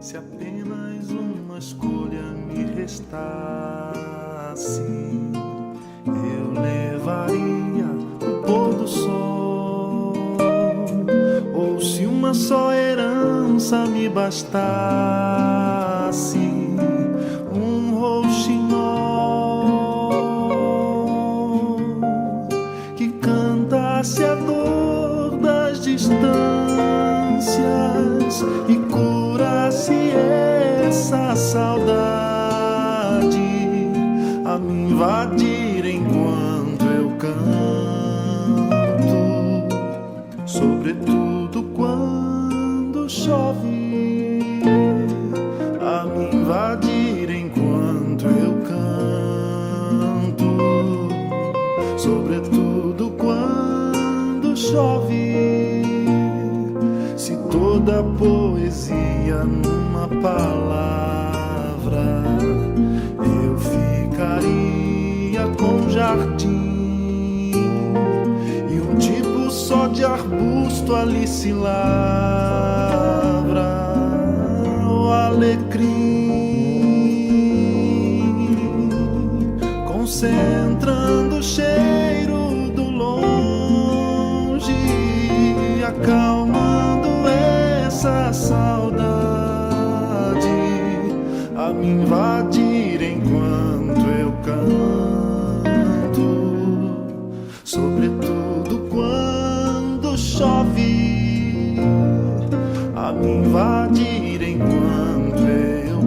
Se apenas uma escolha me restasse, eu levaria o pôr do sol. Ou se uma só herança me bastasse, um rouxinol que cantasse a dor das distâncias e curasse essa saudade a me invadir enquanto eu canto, sobretudo quando chove, a me invadir enquanto eu canto, sobretudo quando chove. Se toda poesia numa palavra, eu ficaria com jardim, e um tipo só de arbusto ali se lavra, o alecrim, concentrando o cheiro do longe, acalmando essa saudade a me invadir enquanto eu canto, sobretudo quando chove, a me invadir enquanto eu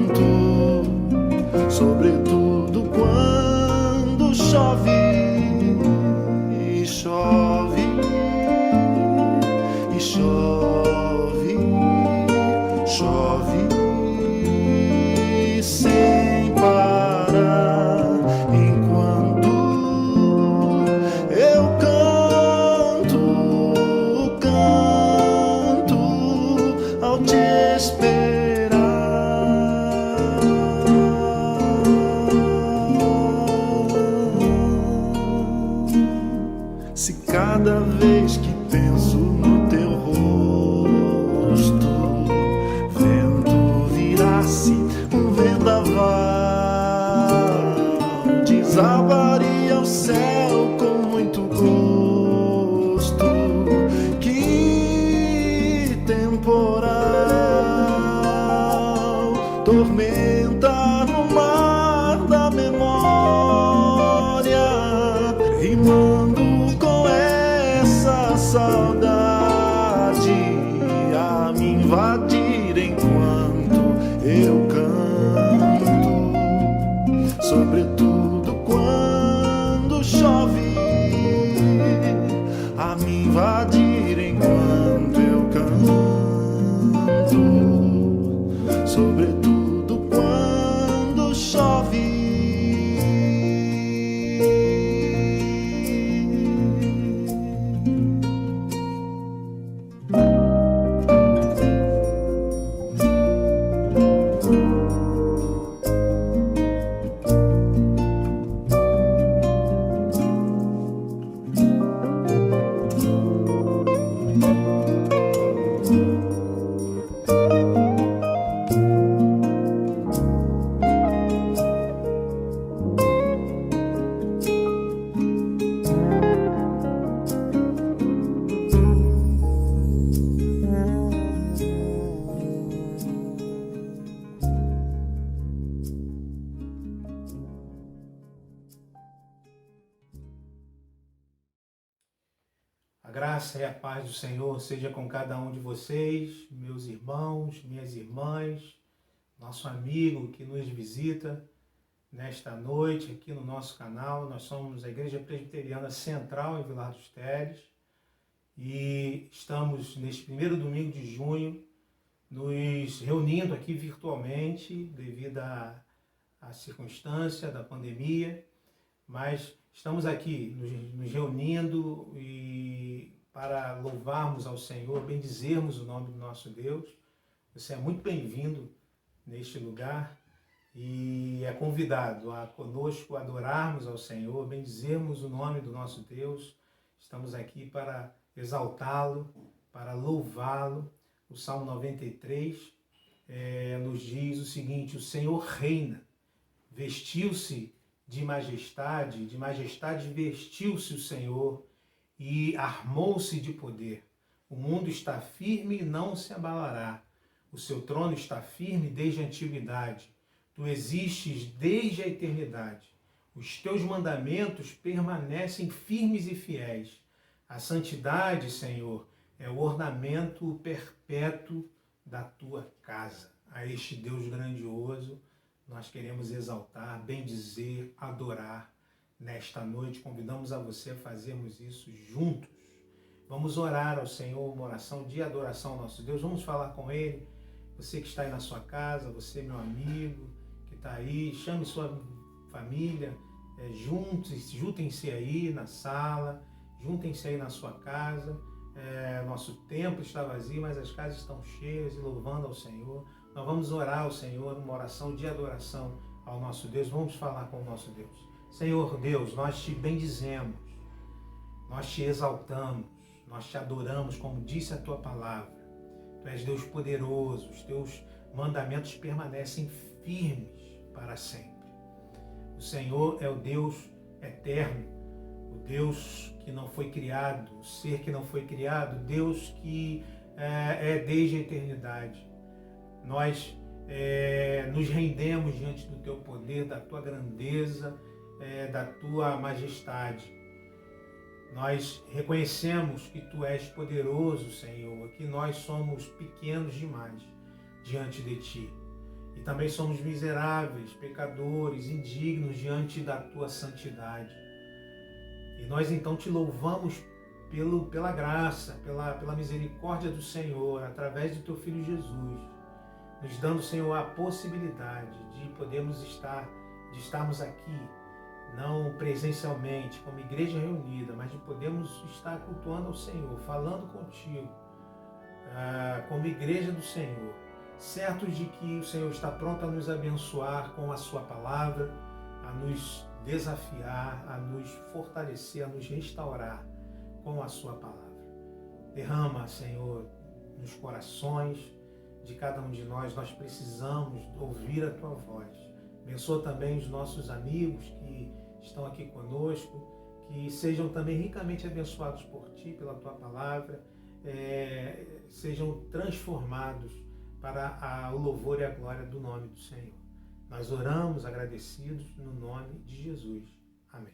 canto, sobretudo quando chove, e chove, e chove, chove sem parar, enquanto eu canto ao te esperar. Se cada vez que penso no teu rosto, vento virasse um vendaval, desabaria o céu com muito gosto. Que temporal, tormenta no mar da memória, rimando com essa saudade a me invadir enquanto eu canto, sobretudo quando chove, a me invadir enquanto eu canto, sobretudo quando chove. A graça e a paz do Senhor seja com cada um de vocês, meus irmãos, minhas irmãs, nosso amigo que nos visita nesta noite aqui no nosso canal. Nós somos a Igreja Presbiteriana Central em Vilar dos Teles e estamos neste primeiro domingo de junho nos reunindo aqui virtualmente devido à circunstância da pandemia, mas estamos aqui nos reunindo e para louvarmos ao Senhor, bendizermos o nome do nosso Deus. Você é muito bem-vindo neste lugar e é convidado a conosco adorarmos ao Senhor, bendizermos o nome do nosso Deus. Estamos aqui para exaltá-lo, para louvá-lo, O Salmo 93 nos diz o seguinte: o Senhor reina, vestiu-se de majestade vestiu-se o Senhor e armou-se de poder. O mundo está firme e não se abalará. O seu trono está firme desde a antiguidade. Tu existes desde a eternidade. Os teus mandamentos permanecem firmes e fiéis. A santidade, Senhor, é o ornamento perpétuo da tua casa. A este Deus grandioso nós queremos exaltar, bendizer, adorar nesta noite. Convidamos a você a fazermos isso juntos. Vamos orar ao Senhor, uma oração de adoração ao nosso Deus. Vamos falar com Ele. Você que está aí na sua casa, você, meu amigo, que está aí, chame sua família, juntem-se aí na sala, juntem-se aí na sua casa. Nosso templo está vazio, mas as casas estão cheias e louvando ao Senhor. Nós vamos orar ao Senhor, uma oração de adoração ao nosso Deus. Vamos falar com o nosso Deus. Senhor Deus, nós te bendizemos, nós te exaltamos, nós te adoramos, como disse a tua palavra. Tu és Deus poderoso, os teus mandamentos permanecem firmes para sempre. O Senhor é o Deus eterno, o Deus que não foi criado, o ser que não foi criado, Deus que é desde a eternidade. Nós nos rendemos diante do teu poder, da tua grandeza, da tua majestade. Nós reconhecemos que tu és poderoso, Senhor, que nós somos pequenos demais diante de ti. E também somos miseráveis, pecadores, indignos diante da tua santidade. E nós então te louvamos pela graça, pela misericórdia do Senhor, através do teu Filho Jesus, nos dando, Senhor, a possibilidade de estarmos aqui, não presencialmente, como igreja reunida, mas de podermos estar cultuando ao Senhor, falando contigo, como igreja do Senhor, certos de que o Senhor está pronto a nos abençoar com a sua palavra, a nos desafiar, a nos fortalecer, a nos restaurar com a sua palavra. Derrama, Senhor, nos corações de cada um de nós. Nós precisamos ouvir a tua voz. Abençoa também os nossos amigos que estão aqui conosco, que sejam também ricamente abençoados por ti, pela tua palavra, sejam transformados para o louvor e a glória do nome do Senhor. Nós oramos agradecidos no nome de Jesus. Amém.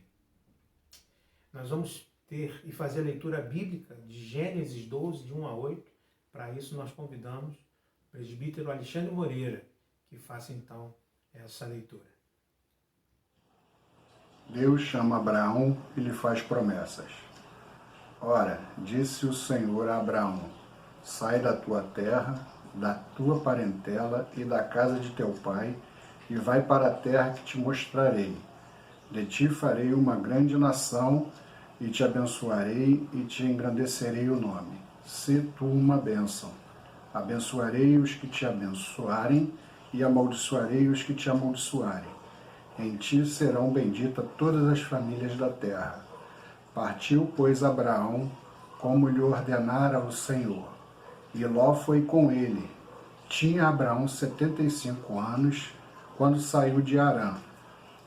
Nós vamos ter e fazer a leitura bíblica de Gênesis 12, de 1 a 8. Para isso nós convidamos o presbítero Alexandre Moreira, que faça então essa leitura. Deus chama Abraão e lhe faz promessas. Ora, disse o Senhor a Abraão: sai da tua terra, da tua parentela e da casa de teu pai, e vai para a terra que te mostrarei. De ti farei uma grande nação, e te abençoarei e te engrandecerei o nome. Sê tu uma bênção. Abençoarei os que te abençoarem, e amaldiçoarei os que te amaldiçoarem. Em ti serão benditas todas as famílias da terra. Partiu, pois, Abraão, como lhe ordenara o Senhor. E Ló foi com ele. Tinha Abraão 75 anos, quando saiu de Harã.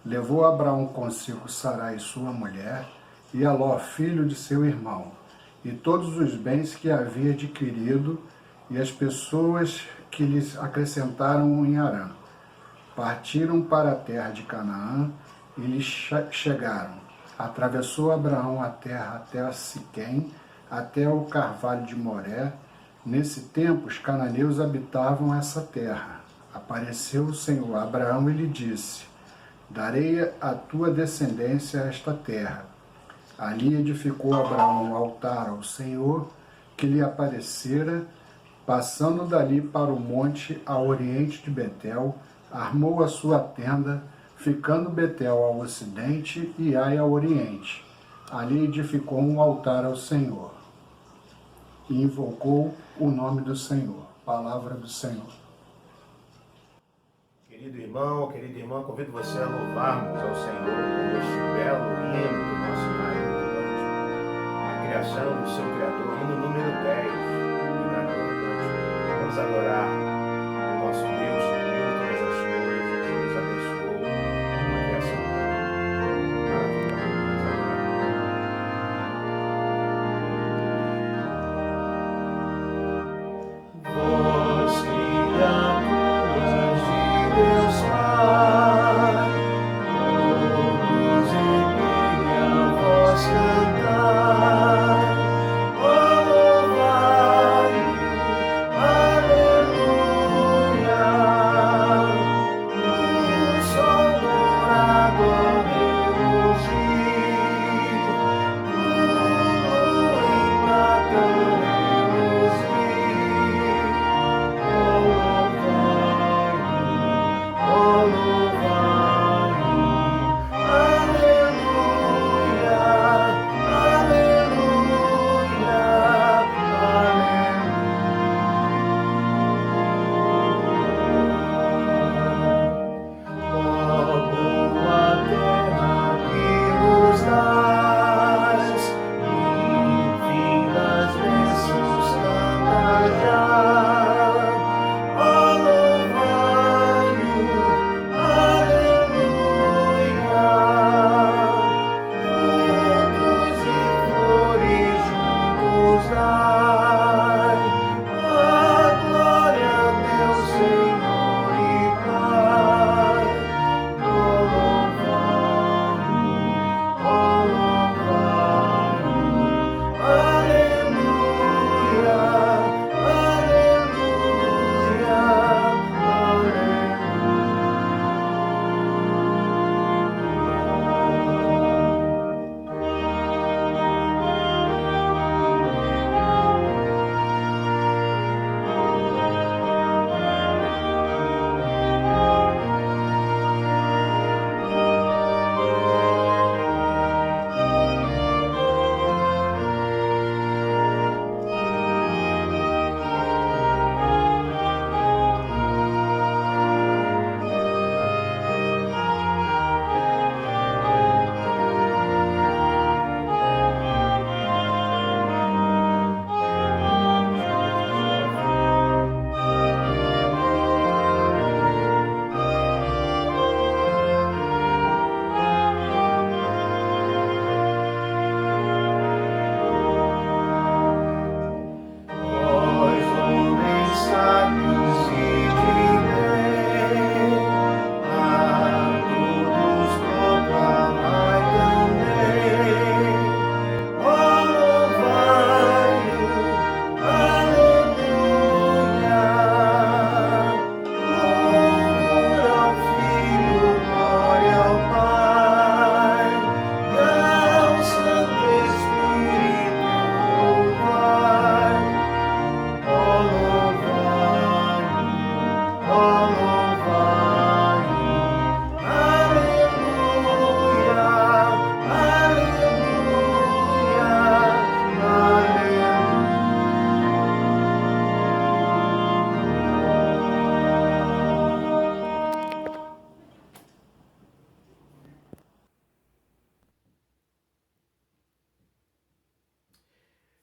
Levou Abraão consigo Sarai, sua mulher, e a Ló, filho de seu irmão, e todos os bens que havia adquirido, e as pessoas que lhes acrescentaram em Harã. Partiram para a terra de Canaã e lhes chegaram. Atravessou Abraão a terra até Siquém, até o carvalho de Moré. Nesse tempo os cananeus habitavam essa terra. Apareceu o Senhor a Abraão e lhe disse: darei à tua descendência esta terra. Ali edificou Abraão um altar ao Senhor, que lhe aparecera, passando dali para o monte a oriente de Betel, armou a sua tenda, ficando Betel ao ocidente e Ai ao oriente. Ali edificou um altar ao Senhor e invocou o nome do Senhor. Palavra do Senhor. Querido irmão, querida irmã, convido você a louvarmos ao Senhor com este belo hino do nosso marido romântico, a criação do seu Criador, hino número 10 do Cântico. Vamos adorar o nosso Deus que criou todas as coisas, que nos abençoou, uma criação maravilhosa. Vamos adorar. Vós, criaturas de Deus Pai, todos em a voz cantai, louvai-o, aleluia. O sol dourado a reluzir, lua em prata reluzir.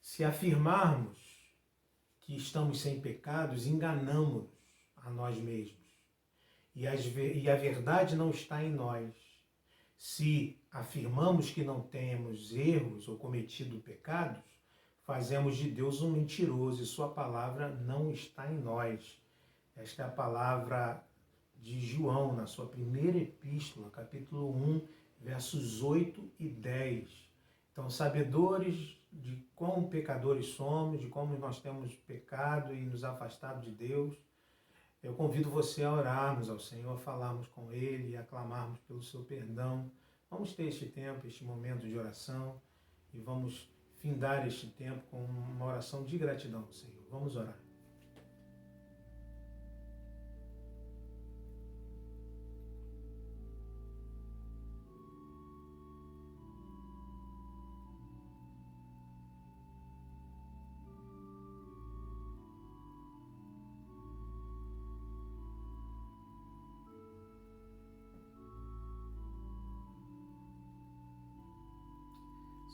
Se afirmarmos que estamos sem pecados, enganamos a nós mesmos. E a verdade não está em nós. Se afirmamos que não temos erros ou cometido pecados, fazemos de Deus um mentiroso e sua palavra não está em nós. Esta é a palavra de João, na sua primeira epístola, capítulo 1, versos 8 e 10. Então, sabedores de quão pecadores somos, de como nós temos pecado e nos afastado de Deus, eu convido você a orarmos ao Senhor, a falarmos com Ele e a clamarmos pelo seu perdão. Vamos ter este tempo, este momento de oração e vamos findar este tempo com uma oração de gratidão ao Senhor. Vamos orar.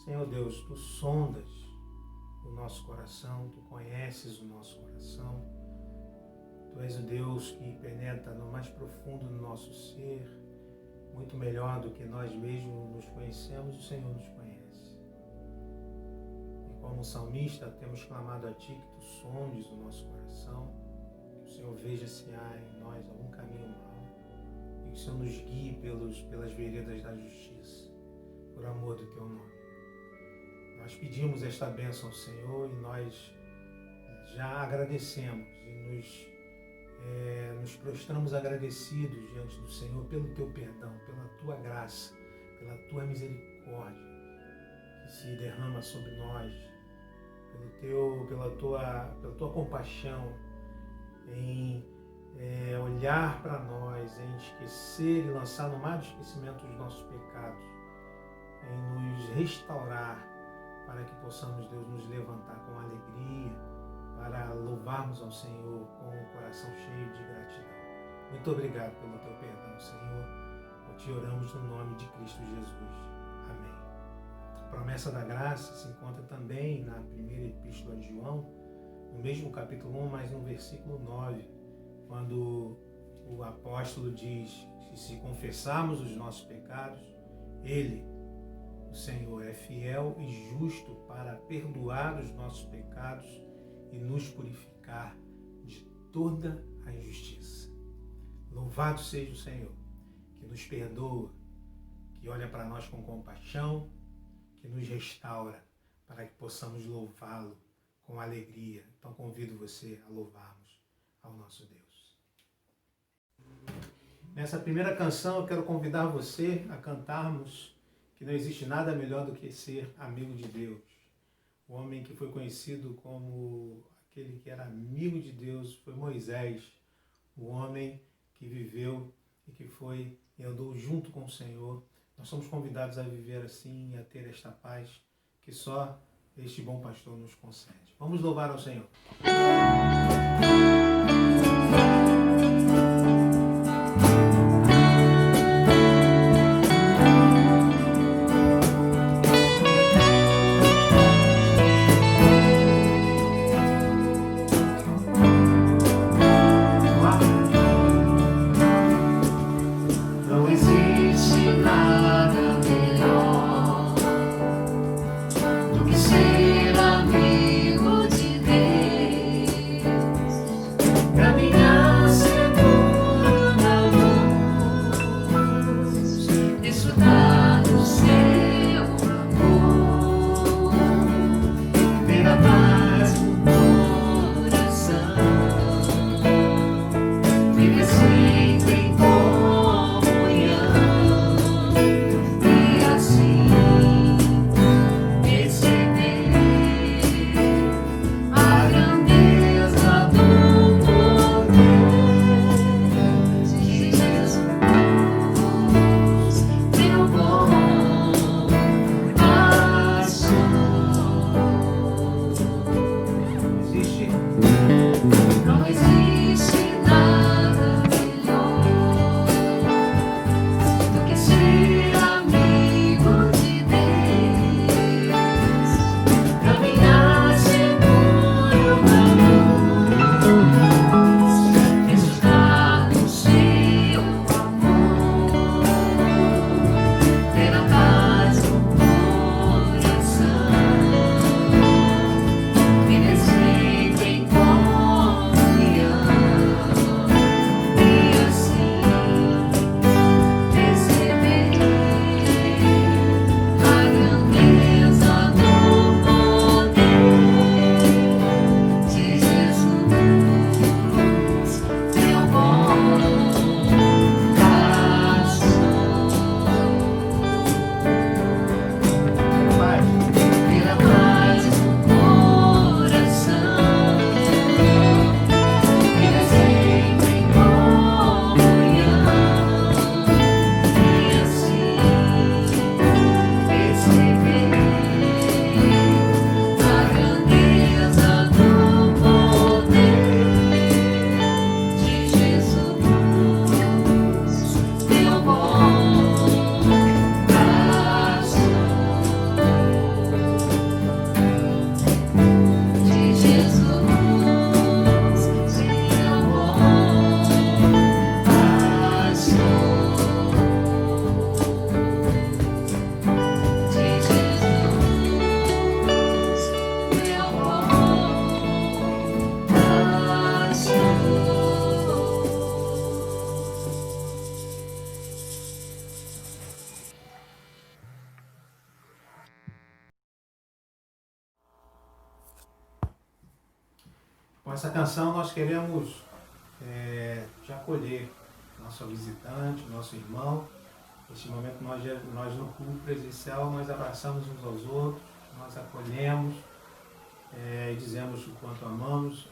Senhor Deus, Tu sondas o nosso coração, Tu conheces o nosso coração, Tu és o Deus que penetra no mais profundo do nosso ser, muito melhor do que nós mesmos nos conhecemos, o Senhor nos conhece. E como salmista, temos clamado a Ti que Tu sondes o nosso coração, que o Senhor veja se há em nós algum caminho mau, e que o Senhor nos guie pelas veredas da justiça, por amor do Teu nome. Nós pedimos esta bênção ao Senhor e nós já agradecemos e nos prostramos agradecidos diante do Senhor pelo Teu perdão, pela Tua graça, pela Tua misericórdia que se derrama sobre nós, pela tua compaixão em olhar para nós, em esquecer e lançar no mar do esquecimento os nossos pecados, em nos restaurar para que possamos, Deus, nos levantar com alegria, para louvarmos ao Senhor com o coração cheio de gratidão. Muito obrigado pelo Teu perdão, Senhor. Te oramos no nome de Cristo Jesus. Amém. A promessa da graça se encontra também na primeira epístola de João, no mesmo capítulo 1, mas no versículo 9, quando o apóstolo diz que se confessarmos os nossos pecados, Ele, o Senhor, é fiel e justo para perdoar os nossos pecados e nos purificar de toda a injustiça. Louvado seja o Senhor, que nos perdoa, que olha para nós com compaixão, que nos restaura, para que possamos louvá-lo com alegria. Então convido você a louvarmos ao nosso Deus. Nessa primeira canção eu quero convidar você a cantarmos que não existe nada melhor do que ser amigo de Deus. O homem que foi conhecido como aquele que era amigo de Deus foi Moisés, o homem que viveu e que foi e andou junto com o Senhor. Nós somos convidados a viver assim e a ter esta paz que só este bom pastor nos concede. Vamos louvar ao Senhor. Ser amigo de Deus. Com essa canção nós queremos te acolher, nosso visitante, nosso irmão. Neste momento nós no culto presencial, nós abraçamos uns aos outros, nós acolhemos e dizemos o quanto amamos.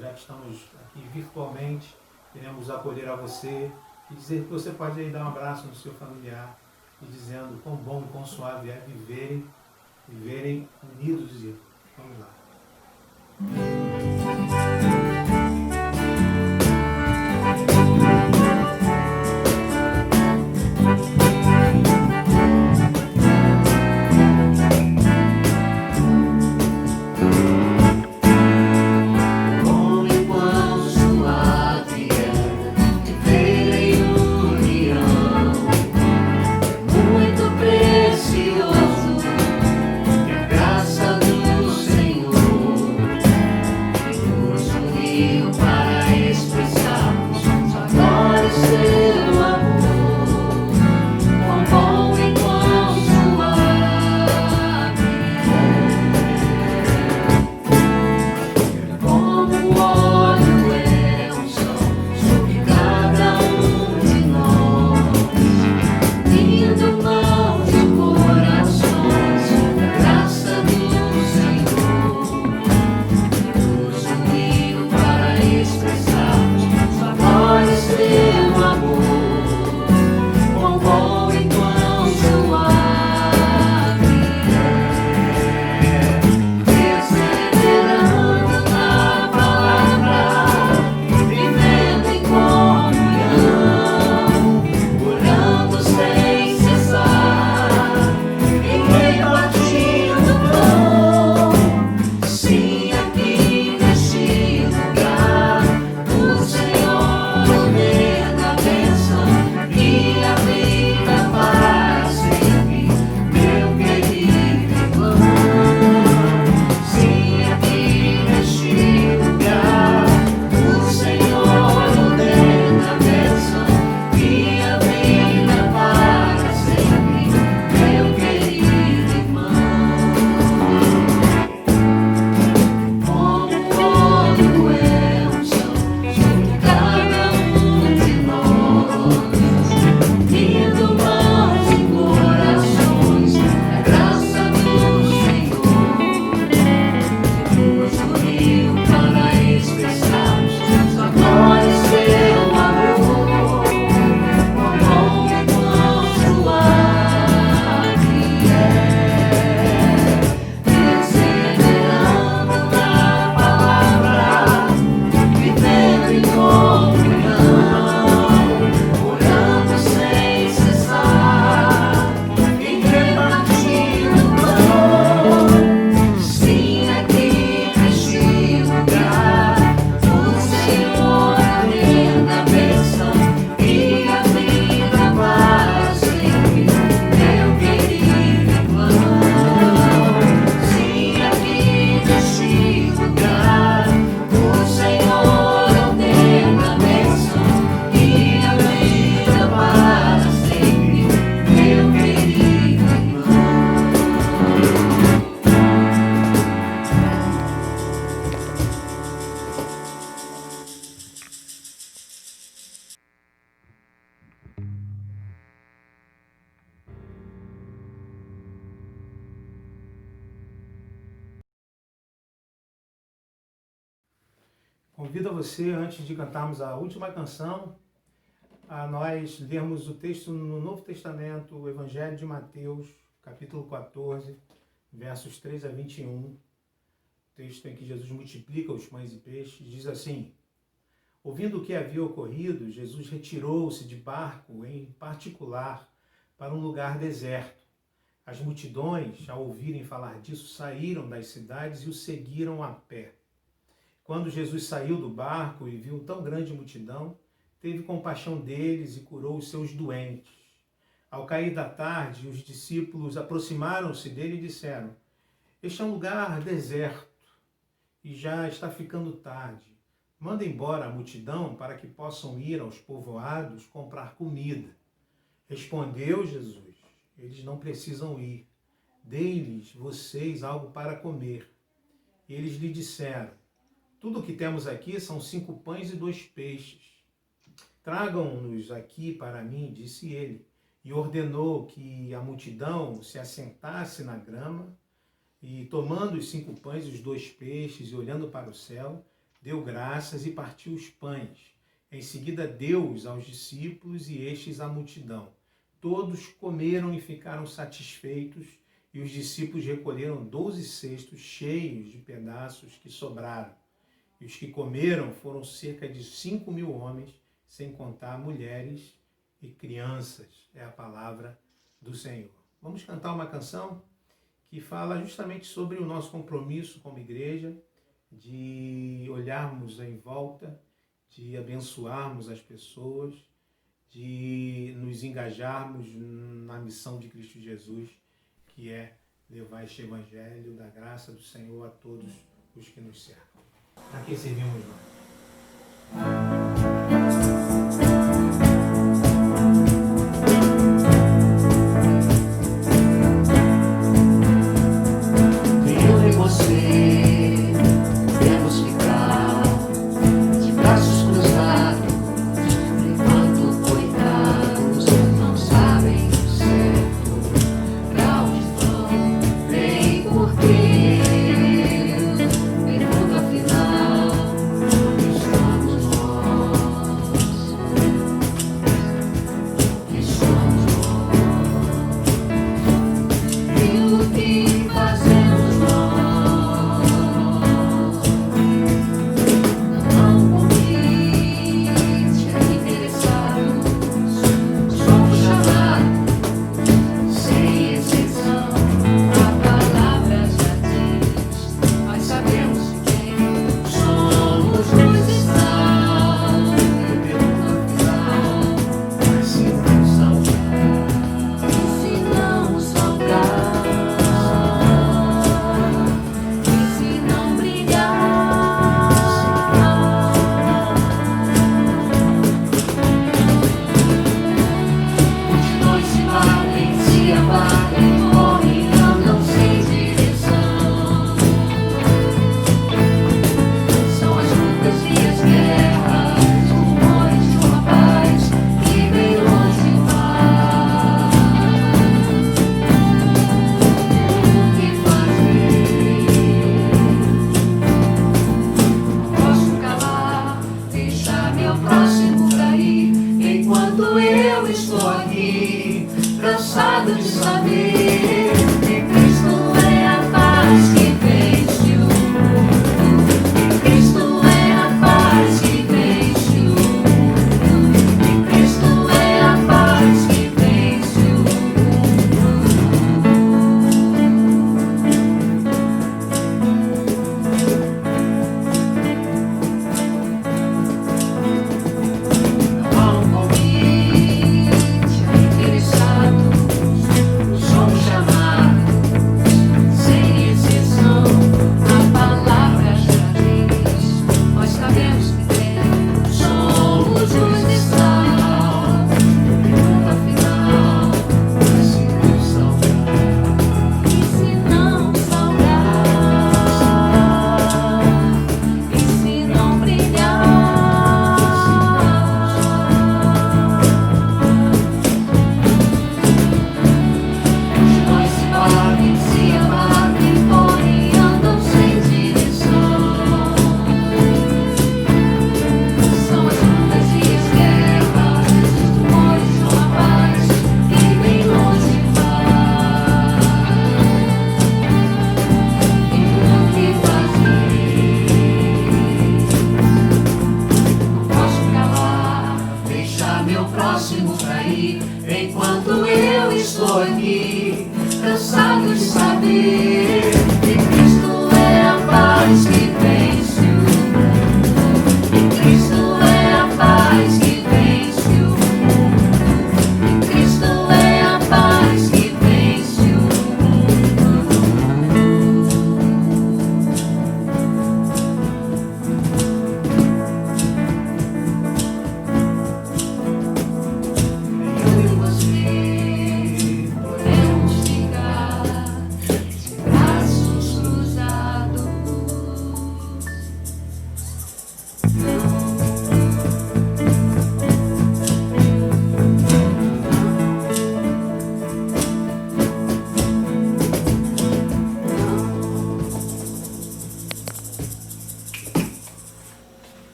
Já que estamos aqui virtualmente, queremos acolher a você e dizer que você pode aí dar um abraço no seu familiar e dizendo quão bom e quão suave é viverem unidos e vamos lá. Convido a você, antes de cantarmos a última canção, a nós lermos o texto no Novo Testamento, o Evangelho de Mateus, capítulo 14, versos 3 a 21. Texto em que Jesus multiplica os pães e peixes, diz assim: ouvindo o que havia ocorrido, Jesus retirou-se de barco em particular para um lugar deserto. As multidões, ao ouvirem falar disso, saíram das cidades e o seguiram a pé. Quando Jesus saiu do barco e viu tão grande multidão, teve compaixão deles e curou os seus doentes. Ao cair da tarde, os discípulos aproximaram-se dele e disseram: este é um lugar deserto e já está ficando tarde. Manda embora a multidão para que possam ir aos povoados comprar comida. Respondeu Jesus: eles não precisam ir. Dê-lhes vocês algo para comer. Eles lhe disseram: Tudo o que temos aqui são 5 pães e 2 peixes. Tragam-nos aqui para mim, disse ele, e ordenou que a multidão se assentasse na grama, e tomando os 5 pães e os 2 peixes, e olhando para o céu, deu graças e partiu os pães. Em seguida deu-os aos discípulos e estes à multidão. Todos comeram e ficaram satisfeitos, e os discípulos recolheram 12 cestos cheios de pedaços que sobraram. E os que comeram foram cerca de 5.000 homens, sem contar mulheres e crianças. É a palavra do Senhor. Vamos cantar uma canção que fala justamente sobre o nosso compromisso como igreja, de olharmos em volta, de abençoarmos as pessoas, de nos engajarmos na missão de Cristo Jesus, que é levar este evangelho da graça do Senhor a todos os que nos cercam. Para que servimos nós? Somos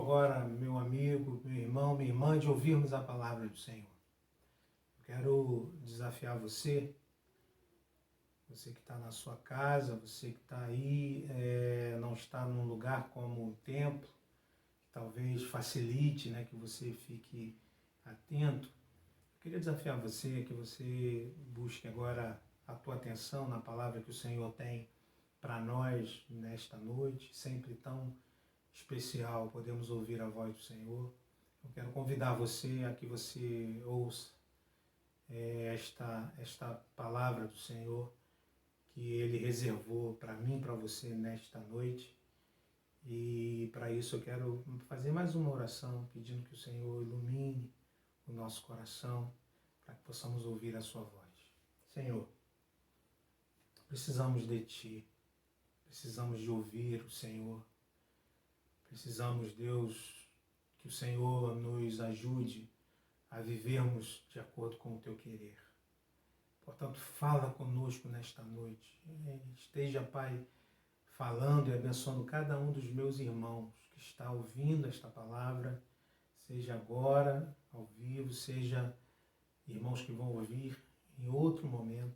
agora, meu amigo, meu irmão, minha irmã, de ouvirmos a palavra do Senhor. Eu quero desafiar você, você que está na sua casa, você que está aí, não está num lugar como o templo, que talvez facilite, né, que você fique atento. Eu queria desafiar você, que você busque agora a tua atenção na palavra que o Senhor tem para nós nesta noite, sempre tão especial, podemos ouvir a voz do Senhor. Eu quero convidar você a que você ouça esta palavra do Senhor que Ele reservou para mim, para você nesta noite. E para isso eu quero fazer mais uma oração, pedindo que o Senhor ilumine o nosso coração, para que possamos ouvir a sua voz. Senhor, precisamos de Ti, precisamos de ouvir o Senhor, precisamos, Deus, que o Senhor nos ajude a vivermos de acordo com o Teu querer. Portanto, fala conosco nesta noite. Esteja, Pai, falando e abençoando cada um dos meus irmãos que está ouvindo esta palavra, seja agora, ao vivo, seja irmãos que vão ouvir em outro momento,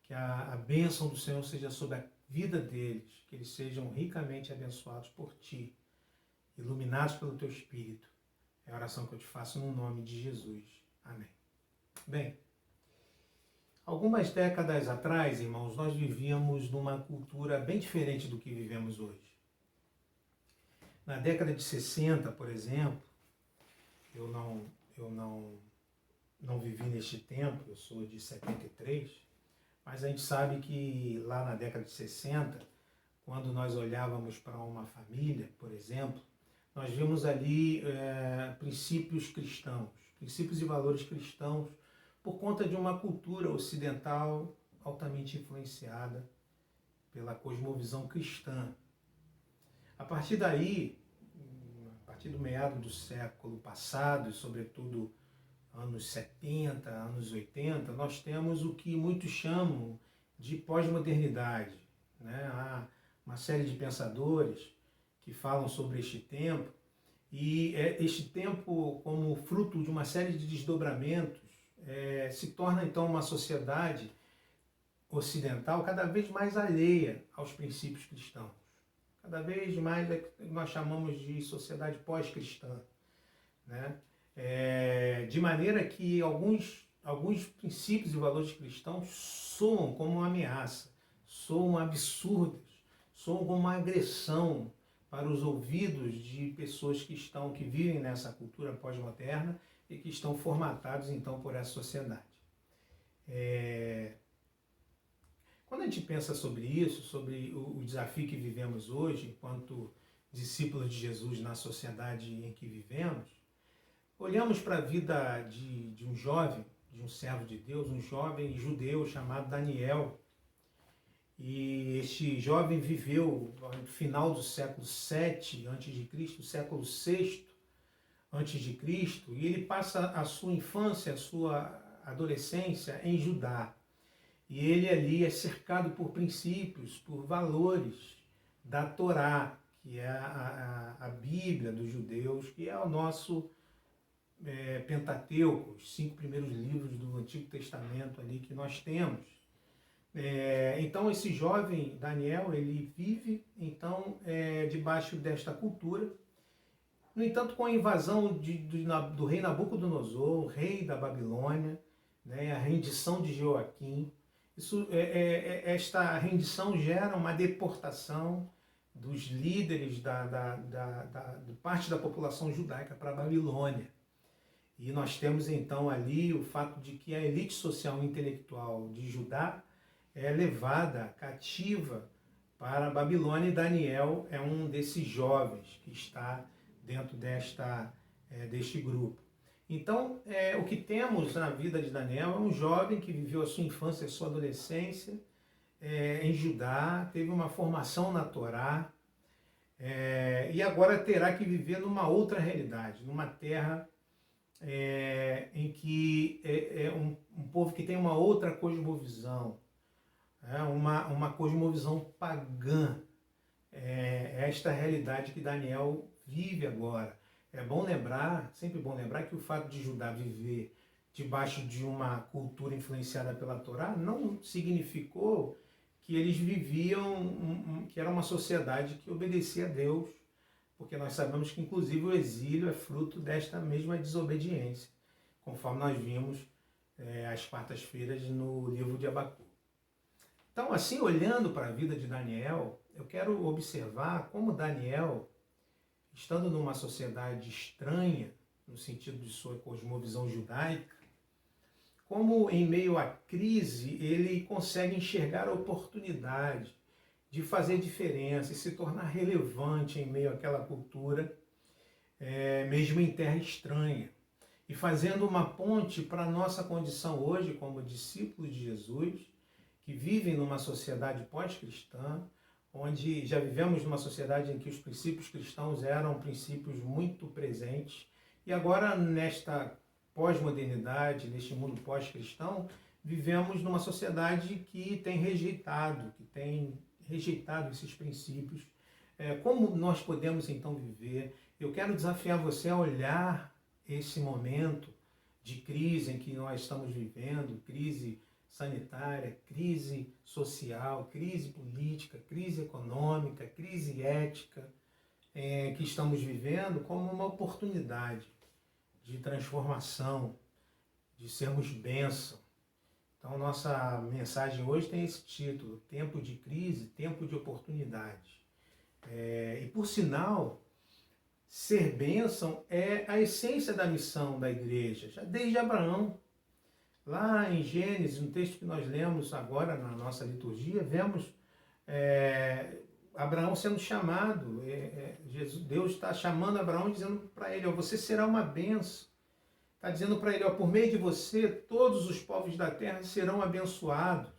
que a bênção do Senhor seja sobre a vida deles, que eles sejam ricamente abençoados por Ti, iluminados pelo Teu Espírito. É a oração que eu te faço no nome de Jesus. Amém. Bem, algumas décadas atrás, irmãos, nós vivíamos numa cultura bem diferente do que vivemos hoje. Na década de 60, por exemplo, eu não vivi neste tempo, eu sou de 73, mas a gente sabe que lá na década de 60, quando nós olhávamos para uma família, por exemplo, nós vimos ali princípios cristãos, princípios e valores cristãos, por conta de uma cultura ocidental altamente influenciada pela cosmovisão cristã. A partir daí, a partir do meado do século passado, e sobretudo anos 70, anos 80, nós temos o que muitos chamam de pós-modernidade, né? Há uma série de pensadores que falam sobre este tempo, e este tempo, como fruto de uma série de desdobramentos, se torna então uma sociedade ocidental cada vez mais alheia aos princípios cristãos. Cada vez mais é que nós chamamos de sociedade pós-cristã, né? De maneira que alguns princípios e valores cristãos soam como uma ameaça, soam absurdos, soam como uma agressão para os ouvidos de pessoas que vivem nessa cultura pós-moderna e que estão formatados então por essa sociedade. Quando a gente pensa sobre isso, sobre o desafio que vivemos hoje, enquanto discípulos de Jesus na sociedade em que vivemos, olhamos para a vida de um jovem, de um servo de Deus, um jovem judeu chamado Daniel. E este jovem viveu no final do século VII a.C., século VI a.C., e ele passa a sua infância, a sua adolescência em Judá. E ele ali é cercado por princípios, por valores da Torá, que é a Bíblia dos judeus, que é o nosso Pentateuco, os 5 primeiros livros do Antigo Testamento ali que nós temos. Então esse jovem Daniel, ele vive então debaixo desta cultura. No entanto, com a invasão do rei Nabucodonosor, rei da Babilônia, né, a rendição de Joaquim, esta rendição gera uma deportação dos líderes de parte da população judaica para a Babilônia. E nós temos então ali o fato de que a elite social e intelectual de Judá é levada cativa para a Babilônia, e Daniel é um desses jovens que está dentro deste grupo. Então, o que temos na vida de Daniel é um jovem que viveu a sua infância e a sua adolescência em Judá, teve uma formação na Torá, e agora terá que viver numa outra realidade, numa terra em que um povo que tem uma outra cosmovisão, uma cosmovisão pagã. Esta realidade que Daniel vive agora. é bom lembrar, sempre bom lembrar, que o fato de Judá viver debaixo de uma cultura influenciada pela Torá não significou que eles viviam, que era uma sociedade que obedecia a Deus, porque nós sabemos que inclusive o exílio é fruto desta mesma desobediência, conforme nós vimos às quartas-feiras no livro de Abacu. Então, assim, olhando para a vida de Daniel, eu quero observar como Daniel, estando numa sociedade estranha, no sentido de sua cosmovisão judaica, como em meio à crise ele consegue enxergar a oportunidade de fazer diferença e se tornar relevante em meio àquela cultura, mesmo em terra estranha, e fazendo uma ponte para a nossa condição hoje como discípulos de Jesus, que vivem numa sociedade pós-cristã, onde já vivemos numa sociedade em que os princípios cristãos eram princípios muito presentes, e agora nesta pós-modernidade, neste mundo pós-cristão, vivemos numa sociedade que tem rejeitado esses princípios. Como nós podemos então viver? Eu quero desafiar você a olhar esse momento de crise em que nós estamos vivendo, crise sanitária, crise social, crise política, crise econômica, crise ética, que estamos vivendo, como uma oportunidade de transformação, de sermos bênção. Então, nossa mensagem hoje tem esse título: Tempo de Crise, Tempo de Oportunidade. E, por sinal, ser bênção é a essência da missão da igreja, já desde Abraão. Lá em Gênesis, no texto que nós lemos agora na nossa liturgia, vemos Abraão sendo chamado, Deus está chamando Abraão e dizendo para ele, você será uma bênção. Está dizendo para ele, por meio de você, todos os povos da terra serão abençoados.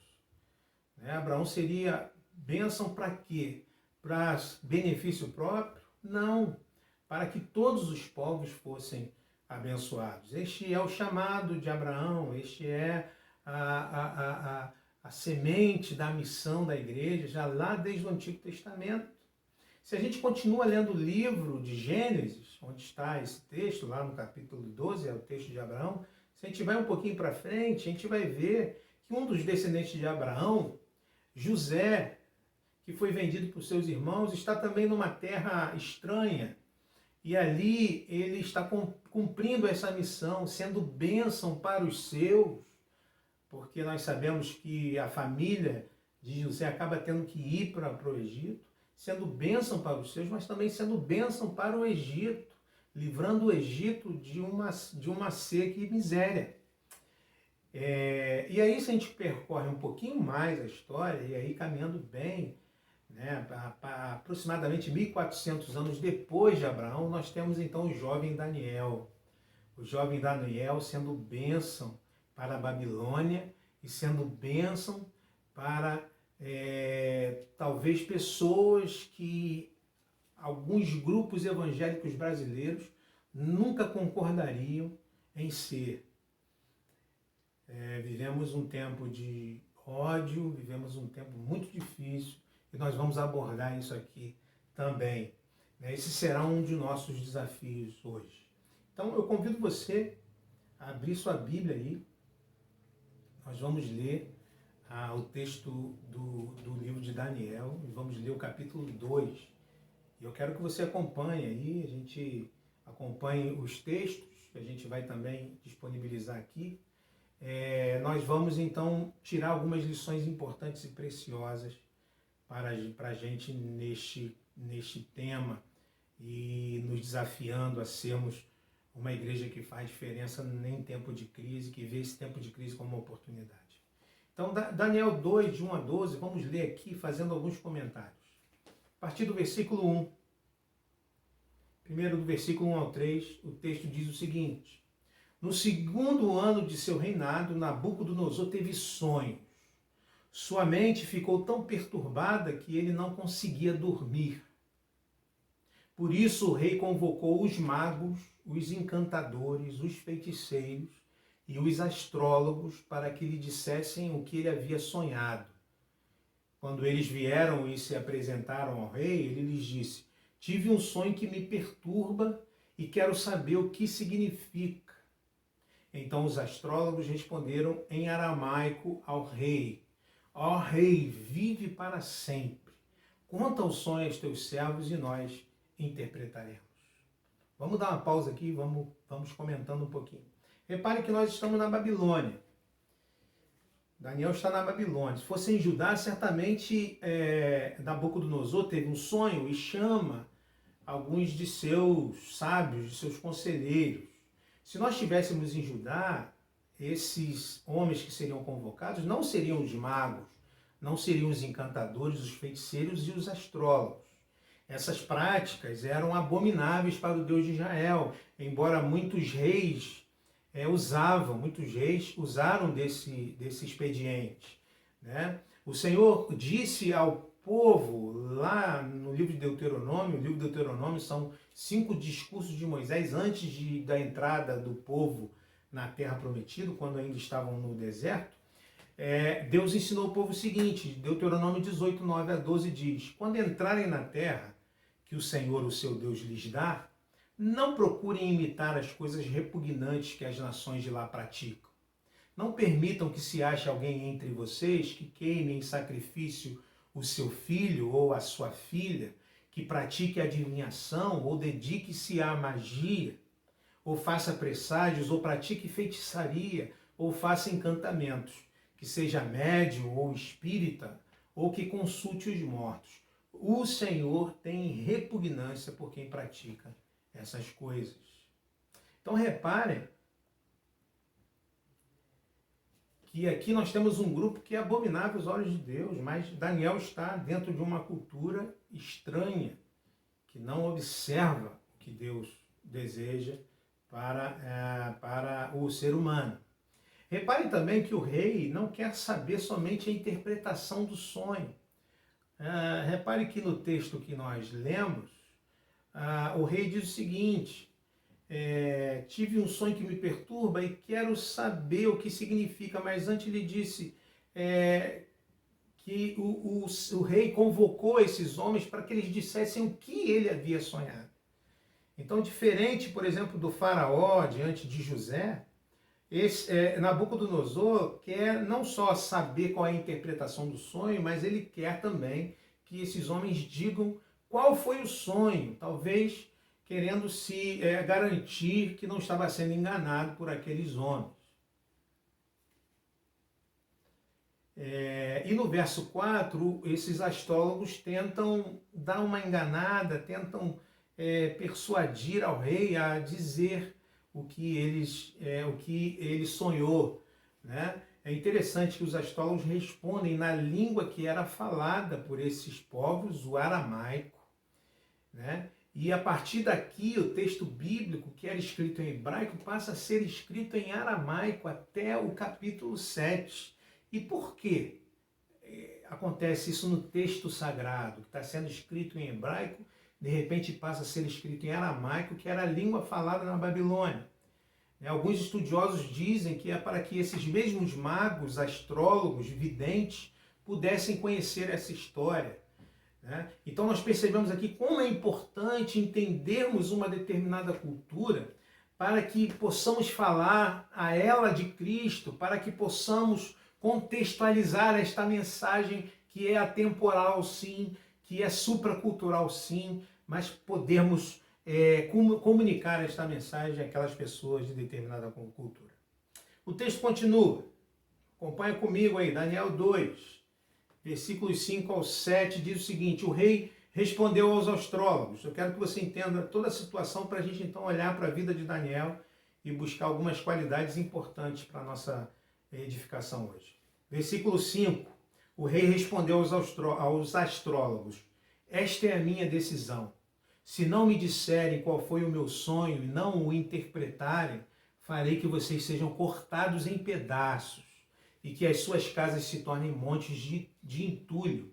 Abraão seria bênção para quê? Para benefício próprio? Não, para que todos os povos fossem abençoados. Este é o chamado de Abraão, este é a semente da missão da igreja, já lá desde o Antigo Testamento. Se a gente continua lendo o livro de Gênesis, onde está esse texto, lá no capítulo 12, é o texto de Abraão, se a gente vai um pouquinho para frente, a gente vai ver que um dos descendentes de Abraão, José, que foi vendido por seus irmãos, está também numa terra estranha, e ali ele está cumprindo essa missão, sendo bênção para os seus, porque nós sabemos que a família de José acaba tendo que ir para o Egito, sendo bênção para os seus, mas também sendo bênção para o Egito, livrando o Egito de uma seca e miséria. E aí, se a gente percorre um pouquinho mais a história, e aí caminhando bem, aproximadamente 1400 anos depois de Abraão, nós temos então o jovem Daniel. O jovem Daniel sendo bênção para a Babilônia e sendo bênção para talvez pessoas que alguns grupos evangélicos brasileiros nunca concordariam em ser. Vivemos um tempo de ódio, vivemos um tempo muito difícil, e nós vamos abordar isso aqui também. Esse será um de nossos desafios hoje. Então eu convido você a abrir sua Bíblia aí. Nós vamos ler o texto do livro de Daniel, e vamos ler o capítulo 2. E eu quero que você acompanhe aí, a gente acompanhe os textos, que a gente vai também disponibilizar aqui. Nós vamos então tirar algumas lições importantes e preciosas para a gente neste tema, e nos desafiando a sermos uma igreja que faz diferença em tempo de crise, que vê esse tempo de crise como uma oportunidade. Então, Daniel 2, de 1 a 12, vamos ler aqui fazendo alguns comentários. A partir do versículo 1. Primeiro do versículo 1 ao 3, o texto diz o seguinte: No segundo ano de seu reinado, Nabucodonosor teve sonhos. Sua mente ficou tão perturbada que ele não conseguia dormir. Por isso o rei convocou os magos, os encantadores, os feiticeiros e os astrólogos para que lhe dissessem o que ele havia sonhado. Quando eles vieram e se apresentaram ao rei, ele lhes disse: Tive um sonho que me perturba e quero saber o que significa. Então os astrólogos responderam em aramaico ao rei: ó rei, vive para sempre. Conta o sonho aos teus servos e nós interpretaremos. Vamos dar uma pausa aqui e vamos comentando um pouquinho. Repare que nós estamos na Babilônia. Daniel está na Babilônia. Se fosse em Judá, certamente Nabucodonosor teve um sonho e chama alguns de seus sábios, de seus conselheiros. Se nós estivéssemos em Judá, esses homens que seriam convocados não seriam os magos, não seriam os encantadores, os feiticeiros e os astrólogos. Essas práticas eram abomináveis para o Deus de Israel, embora muitos reis usaram desse expediente, né? O Senhor disse ao povo, lá no livro de Deuteronômio, o livro de Deuteronômio são 5 discursos de Moisés antes da entrada do povo na Terra Prometida, quando ainda estavam no deserto. Deus ensinou ao povo o seguinte, Deuteronômio 18, 9 a 12 diz: quando entrarem na terra que o Senhor, o seu Deus, lhes dá, não procurem imitar as coisas repugnantes que as nações de lá praticam. Não permitam que se ache alguém entre vocês que queime em sacrifício o seu filho ou a sua filha, que pratique adivinhação ou dedique-se à magia, ou faça presságios, ou pratique feitiçaria, ou faça encantamentos, que seja médium ou espírita, ou que consulte os mortos. O Senhor tem repugnância por quem pratica essas coisas. Então reparem que aqui nós temos um grupo que é abominável aos olhos de Deus, mas Daniel está dentro de uma cultura estranha, que não observa o que Deus deseja para o ser humano. Reparem também que o rei não quer saber somente a interpretação do sonho. Repare que no texto que nós lemos, o rei diz o seguinte: tive um sonho que me perturba e quero saber o que significa, mas antes ele disse que o rei convocou esses homens para que eles dissessem o que ele havia sonhado. Então, diferente, por exemplo, do faraó diante de José, Nabucodonosor quer não só saber qual é a interpretação do sonho, mas ele quer também que esses homens digam qual foi o sonho, talvez querendo se garantir que não estava sendo enganado por aqueles homens. E no verso 4, esses astrólogos tentam dar uma enganada, tentam persuadir ao rei a dizer o que ele sonhou, né? É interessante que os astrólogos respondem na língua que era falada por esses povos, o aramaico, né? E a partir daqui o texto bíblico, que era escrito em hebraico, passa a ser escrito em aramaico até o capítulo 7. E por quê? Acontece isso no texto sagrado, que está sendo escrito em hebraico, de repente passa a ser escrito em aramaico, que era a língua falada na Babilônia. Alguns estudiosos dizem que é para que esses mesmos magos, astrólogos, videntes, pudessem conhecer essa história. Então nós percebemos aqui como é importante entendermos uma determinada cultura para que possamos falar a ela de Cristo, para que possamos contextualizar esta mensagem que é atemporal sim, que é supracultural sim, mas podemos comunicar esta mensagem àquelas pessoas de determinada cultura. O texto continua. Acompanha comigo aí, Daniel 2, versículos 5 ao 7, diz o seguinte: o rei respondeu aos astrólogos. Eu quero que você entenda toda a situação para a gente então olhar para a vida de Daniel e buscar algumas qualidades importantes para a nossa edificação hoje. Versículo 5, o rei respondeu aos astrólogos: esta é a minha decisão. Se não me disserem qual foi o meu sonho e não o interpretarem, farei que vocês sejam cortados em pedaços e que as suas casas se tornem montes de entulho.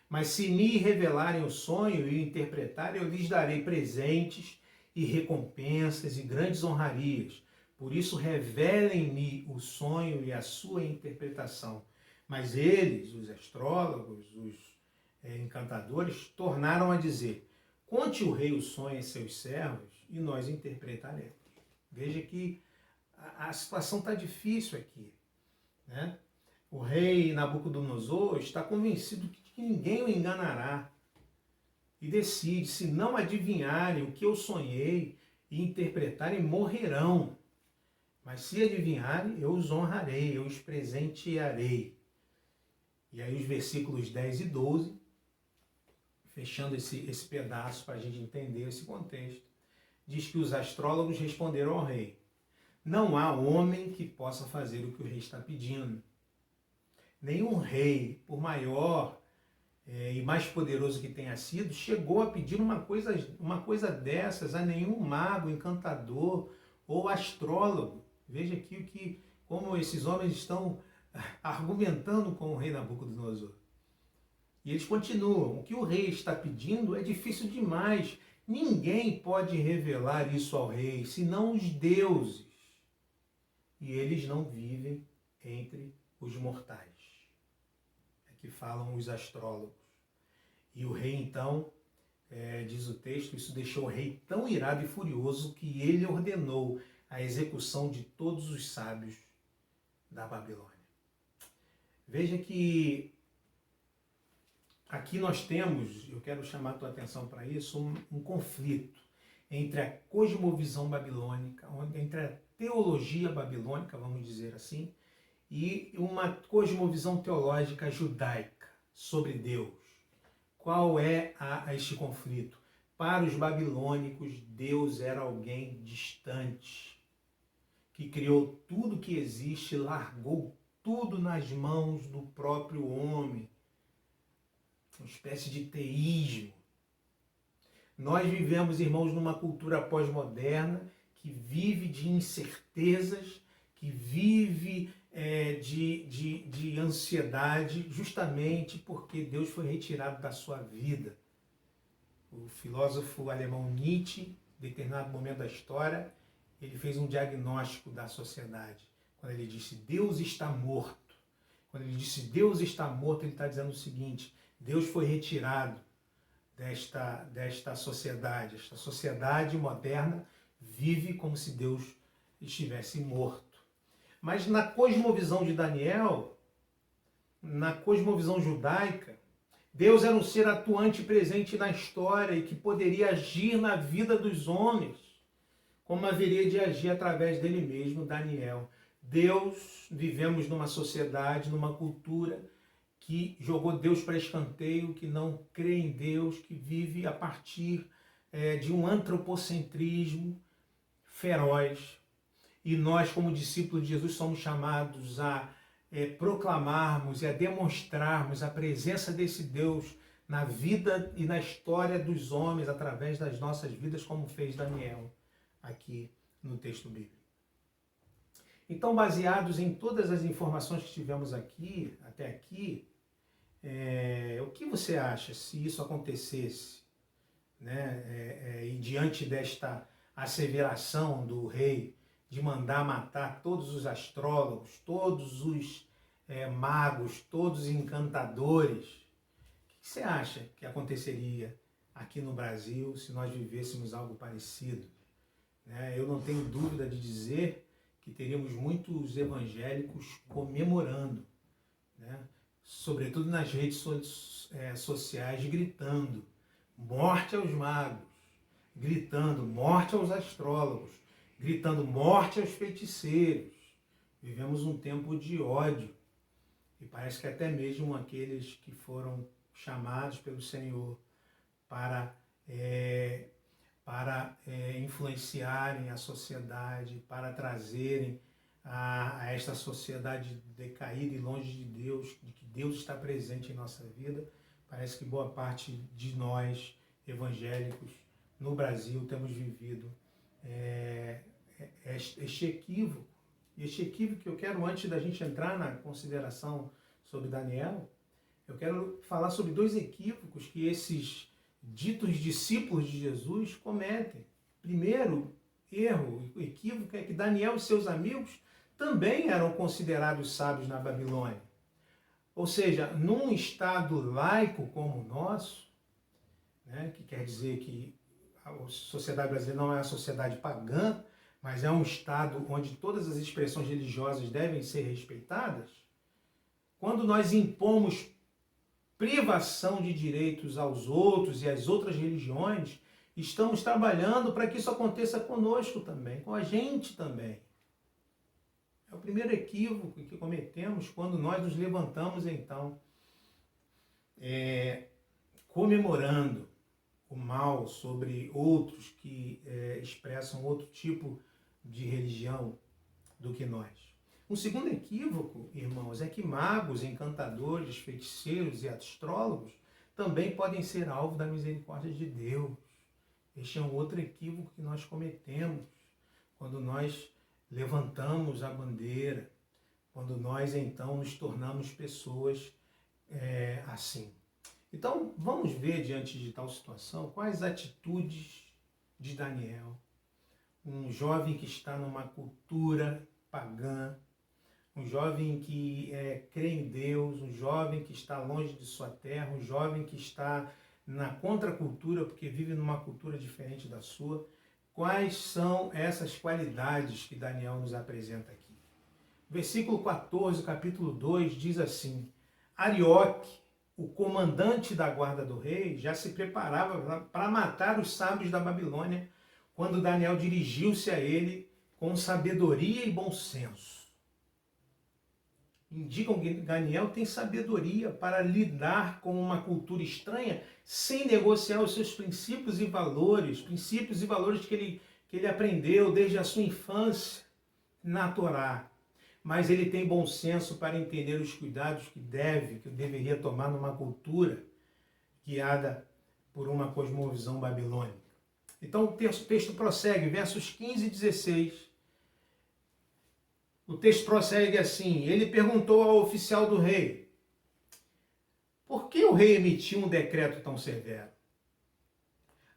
Mas se me revelarem o sonho e o interpretarem, eu lhes darei presentes e recompensas e grandes honrarias. Por isso revelem-me o sonho e a sua interpretação. Mas eles, os astrólogos, os encantadores, tornaram a dizer: conte o rei o sonho a seus servos e nós interpretaremos. Veja que a situação está difícil aqui, né? O rei Nabucodonosor está convencido de que ninguém o enganará e decide, se não adivinharem o que eu sonhei e interpretarem, morrerão. Mas se adivinharem, eu os honrarei, eu os presentearei. E aí os versículos 10 e 12, fechando esse pedaço para a gente entender esse contexto, diz que os astrólogos responderam ao rei: não há homem que possa fazer o que o rei está pedindo. Nenhum rei, por maior e mais poderoso que tenha sido, chegou a pedir uma coisa dessas a nenhum mago, encantador ou astrólogo. Veja aqui como esses homens estão argumentando com o rei Nabucodonosor. E eles continuam: o que o rei está pedindo é difícil demais. Ninguém pode revelar isso ao rei, senão os deuses. E eles não vivem entre os mortais. É que falam os astrólogos. E o rei, então, diz o texto, isso deixou o rei tão irado e furioso que ele ordenou a execução de todos os sábios da Babilônia. Veja que aqui nós temos, eu quero chamar a tua atenção para isso, um conflito entre a cosmovisão babilônica, entre a teologia babilônica, vamos dizer assim, e uma cosmovisão teológica judaica sobre Deus. Qual é este conflito? Para os babilônicos, Deus era alguém distante, que criou tudo que existe, largou tudo nas mãos do próprio homem. Uma espécie de teísmo. Nós vivemos, irmãos, numa cultura pós-moderna que vive de incertezas, que vive de ansiedade, justamente porque Deus foi retirado da sua vida. O filósofo alemão Nietzsche, em determinado momento da história, ele fez um diagnóstico da sociedade. Quando ele disse Deus está morto. Quando ele disse Deus está morto, ele está dizendo o seguinte: Deus foi retirado desta sociedade. Esta sociedade moderna vive como se Deus estivesse morto. Mas na cosmovisão de Daniel, na cosmovisão judaica, Deus era um ser atuante presente na história e que poderia agir na vida dos homens, como haveria de agir através dele mesmo, Daniel. Vivemos numa sociedade, numa cultura que jogou Deus para escanteio, que não crê em Deus, que vive a partir de um antropocentrismo feroz. E nós, como discípulos de Jesus, somos chamados a proclamarmos e a demonstrarmos a presença desse Deus na vida e na história dos homens, através das nossas vidas, como fez Daniel aqui no texto bíblico. Então, baseados em todas as informações que tivemos aqui, até aqui, o que você acha se isso acontecesse, né? E diante desta asseveração do rei de mandar matar todos os astrólogos, todos os magos, todos os encantadores, o que você acha que aconteceria aqui no Brasil se nós vivêssemos algo parecido? Eu não tenho dúvida de dizer que teríamos muitos evangélicos comemorando, sobretudo nas redes sociais, gritando morte aos magos, gritando morte aos astrólogos, gritando morte aos feiticeiros. Vivemos um tempo de ódio e parece que até mesmo aqueles que foram chamados pelo Senhor para influenciarem a sociedade, para trazerem a esta sociedade decaída e longe de Deus, de que Deus está presente em nossa vida. Parece que boa parte de nós, evangélicos, no Brasil, temos vivido este equívoco. E este equívoco que eu quero, antes da gente entrar na consideração sobre Daniel, eu quero falar sobre dois equívocos que esses ditos discípulos de Jesus cometem. Primeiro erro, o equívoco, é que Daniel e seus amigos também eram considerados sábios na Babilônia. Ou seja, num estado laico como o nosso, que quer dizer que a sociedade brasileira não é uma sociedade pagã, mas é um Estado onde todas as expressões religiosas devem ser respeitadas, quando nós impomos privação de direitos aos outros e às outras religiões, estamos trabalhando para que isso aconteça conosco também, com a gente também. É o primeiro equívoco que cometemos quando nós nos levantamos, então, comemorando o mal sobre outros que expressam outro tipo de religião do que nós. Um segundo equívoco, irmãos, é que magos, encantadores, feiticeiros e astrólogos também podem ser alvo da misericórdia de Deus. Este é um outro equívoco que nós cometemos quando nós levantamos a bandeira, quando nós então nos tornamos pessoas assim. Então, vamos ver diante de tal situação quais atitudes de Daniel, um jovem que está numa cultura pagã, um jovem que crê em Deus, um jovem que está longe de sua terra, um jovem que está na contracultura, porque vive numa cultura diferente da sua. Quais são essas qualidades que Daniel nos apresenta aqui? Versículo 14, capítulo 2, diz assim: Arioque, o comandante da guarda do rei, já se preparava para matar os sábios da Babilônia, quando Daniel dirigiu-se a ele com sabedoria e bom senso. Indicam que Daniel tem sabedoria para lidar com uma cultura estranha sem negociar os seus princípios e valores que ele aprendeu desde a sua infância na Torá. Mas ele tem bom senso para entender os cuidados que deveria tomar numa cultura guiada por uma cosmovisão babilônica. Então o texto prossegue, versos 15 e 16. O texto prossegue assim: ele perguntou ao oficial do rei, por que o rei emitiu um decreto tão severo?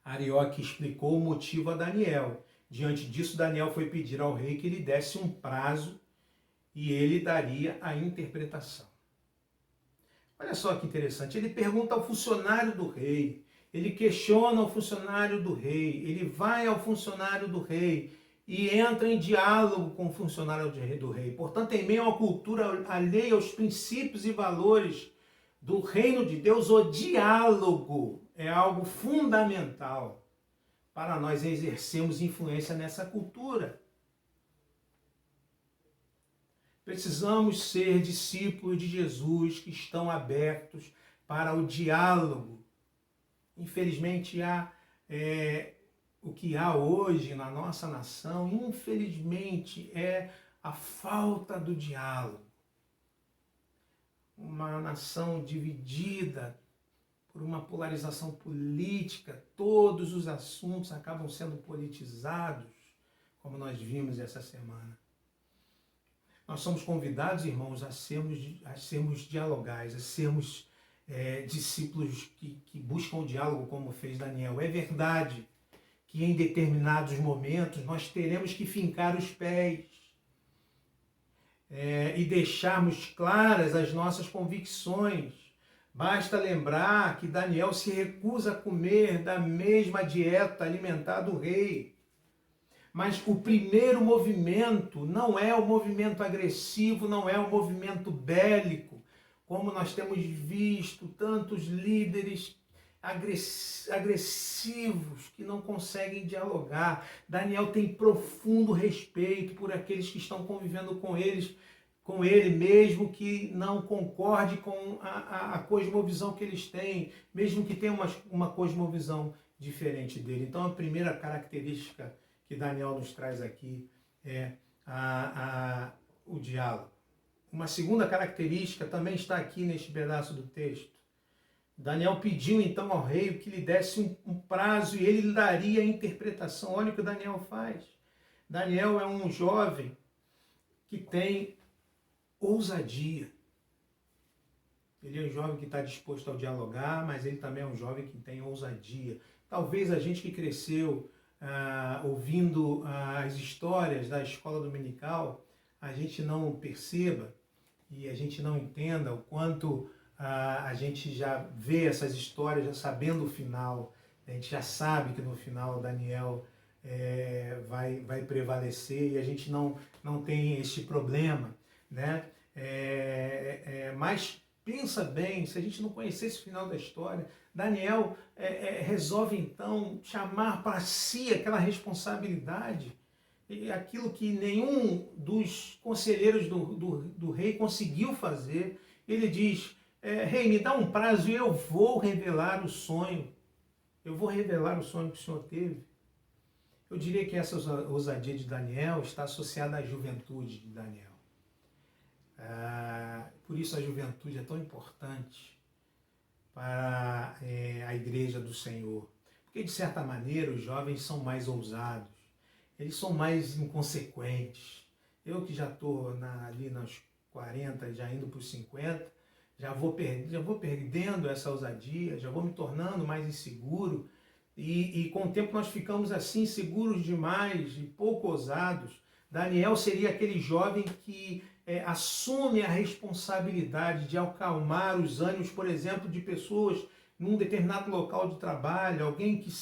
Arioque explicou o motivo a Daniel. Diante disso, Daniel foi pedir ao rei que lhe desse um prazo e ele daria a interpretação. Olha só que interessante, ele pergunta ao funcionário do rei, ele questiona o funcionário do rei, ele vai ao funcionário do rei e entra em diálogo com o funcionário do rei. Portanto, em meio a uma cultura alheia aos princípios e valores do reino de Deus, o diálogo é algo fundamental para nós exercermos influência nessa cultura. Precisamos ser discípulos de Jesus que estão abertos para o diálogo. Infelizmente, o que há hoje na nossa nação, infelizmente, é a falta do diálogo. Uma nação dividida por uma polarização política, todos os assuntos acabam sendo politizados, como nós vimos essa semana. Nós somos convidados, irmãos, a sermos dialogais, a sermos discípulos que buscam o diálogo, como fez Daniel. É verdade que em determinados momentos nós teremos que fincar os pés e deixarmos claras as nossas convicções. Basta lembrar que Daniel se recusa a comer da mesma dieta alimentar do rei. Mas o primeiro movimento não é o movimento agressivo, não é o movimento bélico, como nós temos visto tantos líderes agressivos que não conseguem dialogar. Daniel tem profundo respeito por aqueles que estão convivendo com ele, mesmo que não concorde com a cosmovisão que eles têm, mesmo que tenha uma cosmovisão diferente dele. Então, a primeira característica que Daniel nos traz aqui é o diálogo. Uma segunda característica também está aqui neste pedaço do texto. Daniel pediu então ao rei que lhe desse um prazo e ele lhe daria a interpretação. Olha o que o Daniel faz. Daniel é um jovem que tem ousadia. Ele é um jovem que está disposto a dialogar, mas ele também é um jovem que tem ousadia. Talvez a gente que cresceu ouvindo as histórias da escola dominical, a gente não perceba e a gente não entenda o quanto a gente já vê essas histórias, já sabendo o final, A gente já sabe que no final Daniel vai prevalecer e a gente não tem este problema, né? Mas pensa bem, se a gente não conhecesse o final da história, Daniel resolve então chamar para si aquela responsabilidade, e aquilo que nenhum dos conselheiros do rei conseguiu fazer. Ele diz, rei, me dá um prazo e eu vou revelar o sonho. Eu vou revelar o sonho que o Senhor teve. Eu diria que essa ousadia de Daniel está associada à juventude de Daniel. Por isso a juventude é tão importante para a igreja do Senhor. Porque, de certa maneira, os jovens são mais ousados, eles são mais inconsequentes. Eu que já estou ali nos 40, já indo para os 50, já vou perdendo essa ousadia, já vou me tornando mais inseguro, e com o tempo nós ficamos assim, seguros demais e pouco ousados. Daniel seria aquele jovem que assume a responsabilidade de acalmar os ânimos, por exemplo, de pessoas num determinado local de trabalho, alguém que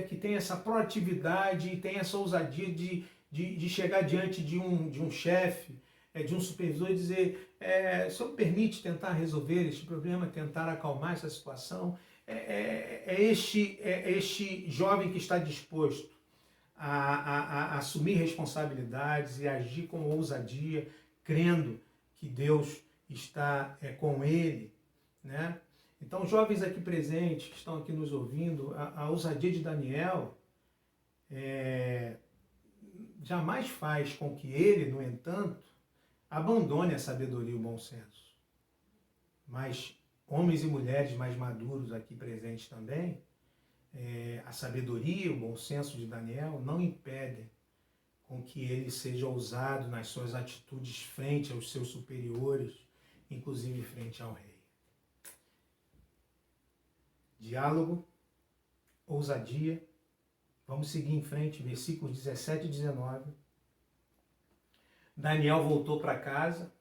que tem essa proatividade e tem essa ousadia de chegar diante de um chefe, de um supervisor e dizer, o senhor me permite tentar resolver este problema, tentar acalmar essa situação? Este jovem que está disposto a assumir responsabilidades e agir com ousadia, crendo que Deus está com ele, né? Então, jovens aqui presentes, que estão aqui nos ouvindo, a ousadia de Daniel jamais faz com que ele, no entanto, abandone a sabedoria e o bom senso. Mas homens e mulheres mais maduros aqui presentes também, a sabedoria e o bom senso de Daniel não impedem com que ele seja ousado nas suas atitudes frente aos seus superiores, inclusive frente ao rei. Diálogo, ousadia. Vamos seguir em frente, versículos 17 e 19. Daniel voltou para casa,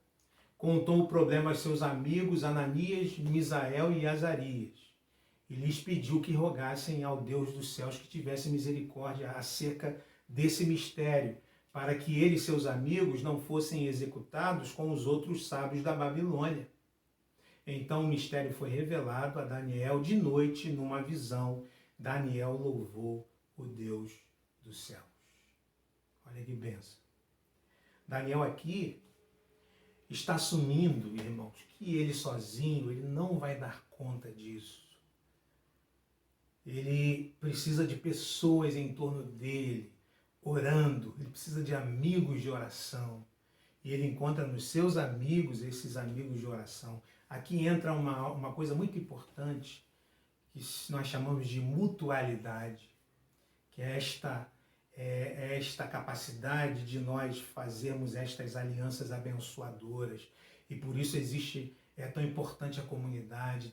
contou o problema aos seus amigos Ananias, Misael e Azarias, e lhes pediu que rogassem ao Deus dos céus que tivesse misericórdia acerca desse mistério, para que ele e seus amigos não fossem executados com os outros sábios da Babilônia. Então o mistério foi revelado a Daniel de noite numa visão. Daniel louvou o Deus dos céus. Olha que bênção. Daniel aqui está assumindo, irmãos, que ele sozinho, ele não vai dar conta disso. Ele precisa de pessoas em torno dele, orando. Ele precisa de amigos de oração. E ele encontra nos seus amigos, esses amigos de oração. Aqui entra uma coisa muito importante, que nós chamamos de mutualidade, que é esta capacidade de nós fazermos estas alianças abençoadoras. E por isso é tão importante a comunidade,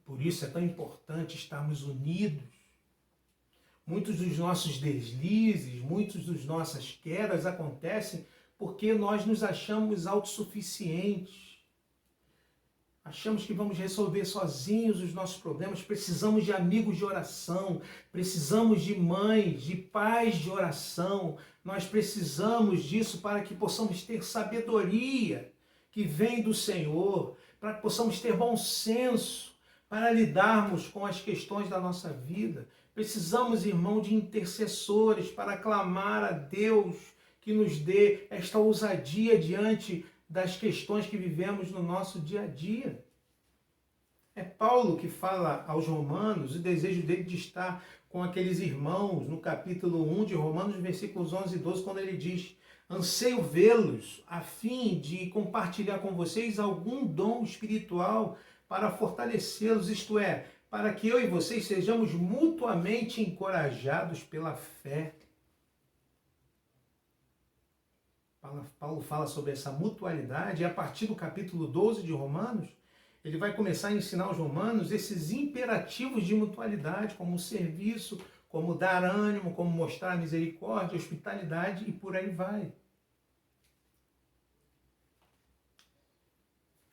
por isso é tão importante estarmos unidos. Muitos dos nossos deslizes, muitas das nossas quedas acontecem porque nós nos achamos autossuficientes. Achamos que vamos resolver sozinhos os nossos problemas. Precisamos de amigos de oração, precisamos de mães, de pais de oração. Nós precisamos disso para que possamos ter sabedoria que vem do Senhor, para que possamos ter bom senso para lidarmos com as questões da nossa vida. Precisamos, irmão, de intercessores para clamar a Deus que nos dê esta ousadia diante das questões que vivemos no nosso dia a dia. É Paulo que fala aos romanos o desejo dele de estar com aqueles irmãos no capítulo 1 de Romanos, versículos 11 e 12, quando ele diz: anseio vê-los a fim de compartilhar com vocês algum dom espiritual para fortalecê-los, isto é, para que eu e vocês sejamos mutuamente encorajados pela fé. Paulo fala sobre essa mutualidade e a partir do capítulo 12 de Romanos, ele vai começar a ensinar aos romanos esses imperativos de mutualidade, como serviço, como dar ânimo, como mostrar misericórdia, hospitalidade e por aí vai.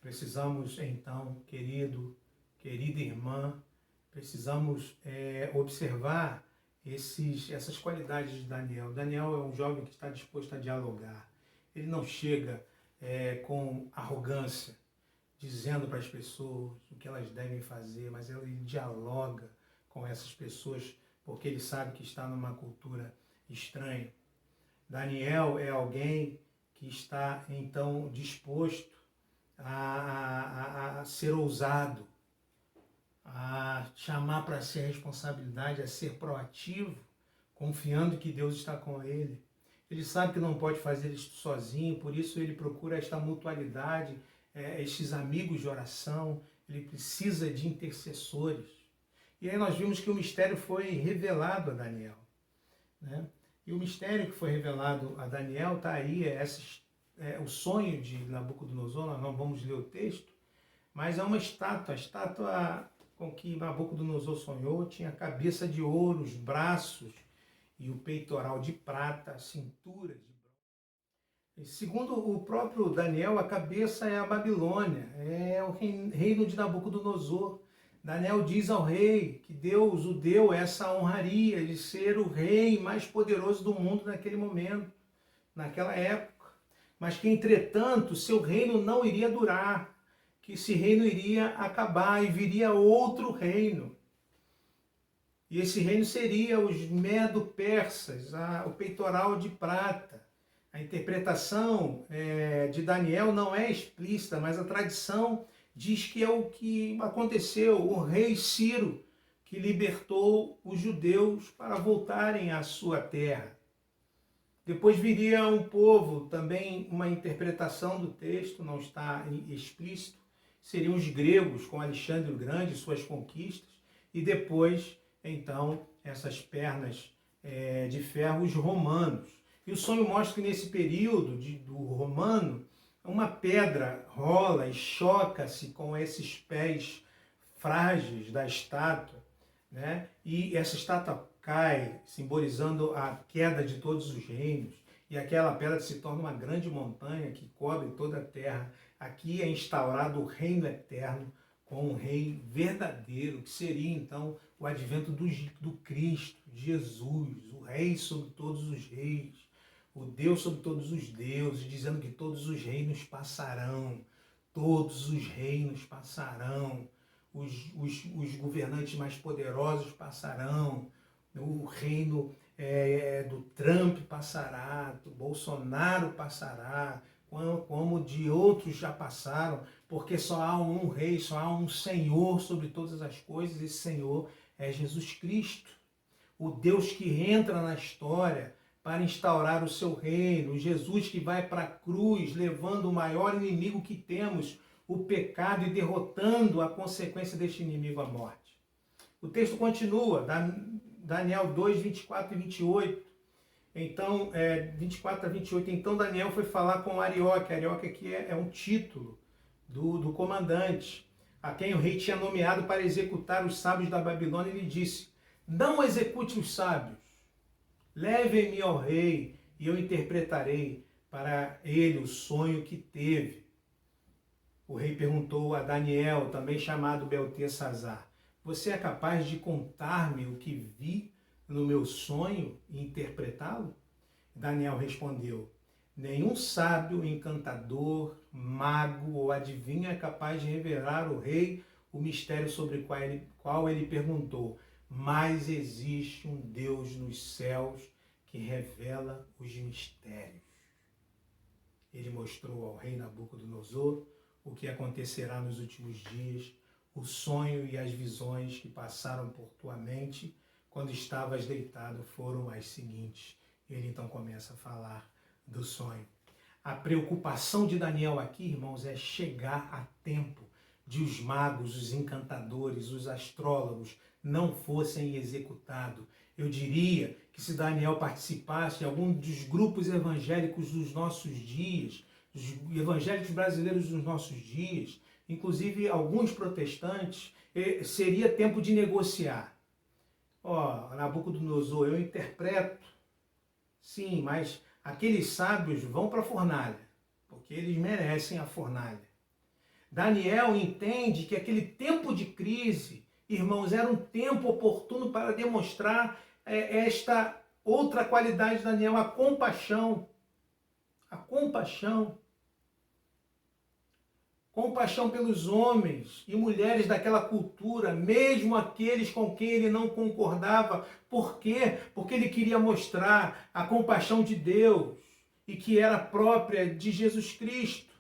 Precisamos então, querida irmã, precisamos observar essas qualidades de Daniel. Daniel é um jovem que está disposto a dialogar. Ele não chega com arrogância, dizendo para as pessoas o que elas devem fazer, mas ele dialoga com essas pessoas porque ele sabe que está numa cultura estranha. Daniel é alguém que está, então, disposto a ser ousado, a chamar para si a responsabilidade, a ser proativo, confiando que Deus está com ele. Ele sabe que não pode fazer isso sozinho, por isso ele procura esta mutualidade, estes amigos de oração, ele precisa de intercessores. E aí nós vimos que o mistério foi revelado a Daniel, né? E o mistério que foi revelado a Daniel está aí, o sonho de Nabucodonosor. Nós não vamos ler o texto, mas é uma estátua. A estátua com que Nabucodonosor sonhou tinha a cabeça de ouro, os braços e o peitoral de prata, a cintura de bronze. Segundo o próprio Daniel, a cabeça é a Babilônia, é o reino de Nabucodonosor. Daniel diz ao rei que Deus o deu essa honraria de ser o rei mais poderoso do mundo naquele momento, naquela época. Mas que, entretanto, seu reino não iria durar, que esse reino iria acabar e viria outro reino. E esse reino seria os medo-persas, o peitoral de prata. A interpretação de Daniel não é explícita, mas a tradição diz que é o que aconteceu, o rei Ciro, que libertou os judeus para voltarem à sua terra. Depois viria um povo, também uma interpretação do texto, não está explícito, seriam os gregos, com Alexandre o Grande, suas conquistas, e depois, então, essas pernas de ferro, os romanos. E o sonho mostra que nesse período do romano, uma pedra rola e choca-se com esses pés frágeis da estátua, né? E essa estátua cai, simbolizando a queda de todos os reinos, e aquela pedra se torna uma grande montanha que cobre toda a terra. Aqui é instaurado o reino eterno com um rei verdadeiro, que seria então o advento do Cristo, Jesus, o rei sobre todos os reis, o Deus sobre todos os deuses, dizendo que todos os reinos passarão, todos os reinos passarão, os governantes mais poderosos passarão, o reino do Trump passará, do Bolsonaro passará, como de outros já passaram, porque só há um rei, só há um Senhor sobre todas as coisas, esse Senhor é Jesus Cristo, o Deus que entra na história para instaurar o seu reino, Jesus que vai para a cruz, levando o maior inimigo que temos, o pecado, e derrotando a consequência deste inimigo, a morte. O texto continua, Daniel 2, 24 e 28. Então, 24 a 28, então Daniel foi falar com Arioque. Arioque aqui é um título do comandante, a quem o rei tinha nomeado para executar os sábios da Babilônia. Ele disse: não execute os sábios, levem-me ao rei e eu interpretarei para ele o sonho que teve. O rei perguntou a Daniel, também chamado Beltesazar: você é capaz de contar-me o que vi no meu sonho e interpretá-lo? Daniel respondeu: nenhum sábio, encantador, mago ou adivinho é capaz de revelar ao rei o mistério sobre o qual ele perguntou, mas existe um Deus nos céus que revela os mistérios. Ele mostrou ao rei Nabucodonosor o que acontecerá nos últimos dias, o sonho e as visões que passaram por tua mente quando estavas deitado foram as seguintes. Ele então começa a falar do sonho. A preocupação de Daniel aqui, irmãos, é chegar a tempo de os magos, os encantadores, os astrólogos não fossem executados. Eu diria que se Daniel participasse de algum dos grupos evangélicos dos nossos dias, os evangélicos brasileiros dos nossos dias, inclusive alguns protestantes, seria tempo de negociar. Nabucodonosor, eu interpreto, sim, mas aqueles sábios vão para a fornalha, porque eles merecem a fornalha. Daniel entende que aquele tempo de crise irmãos, era um tempo oportuno para demonstrar esta outra qualidade de Daniel, a compaixão. A compaixão. Compaixão pelos homens e mulheres daquela cultura, mesmo aqueles com quem ele não concordava. Por quê? Porque ele queria mostrar a compaixão de Deus e que era própria de Jesus Cristo.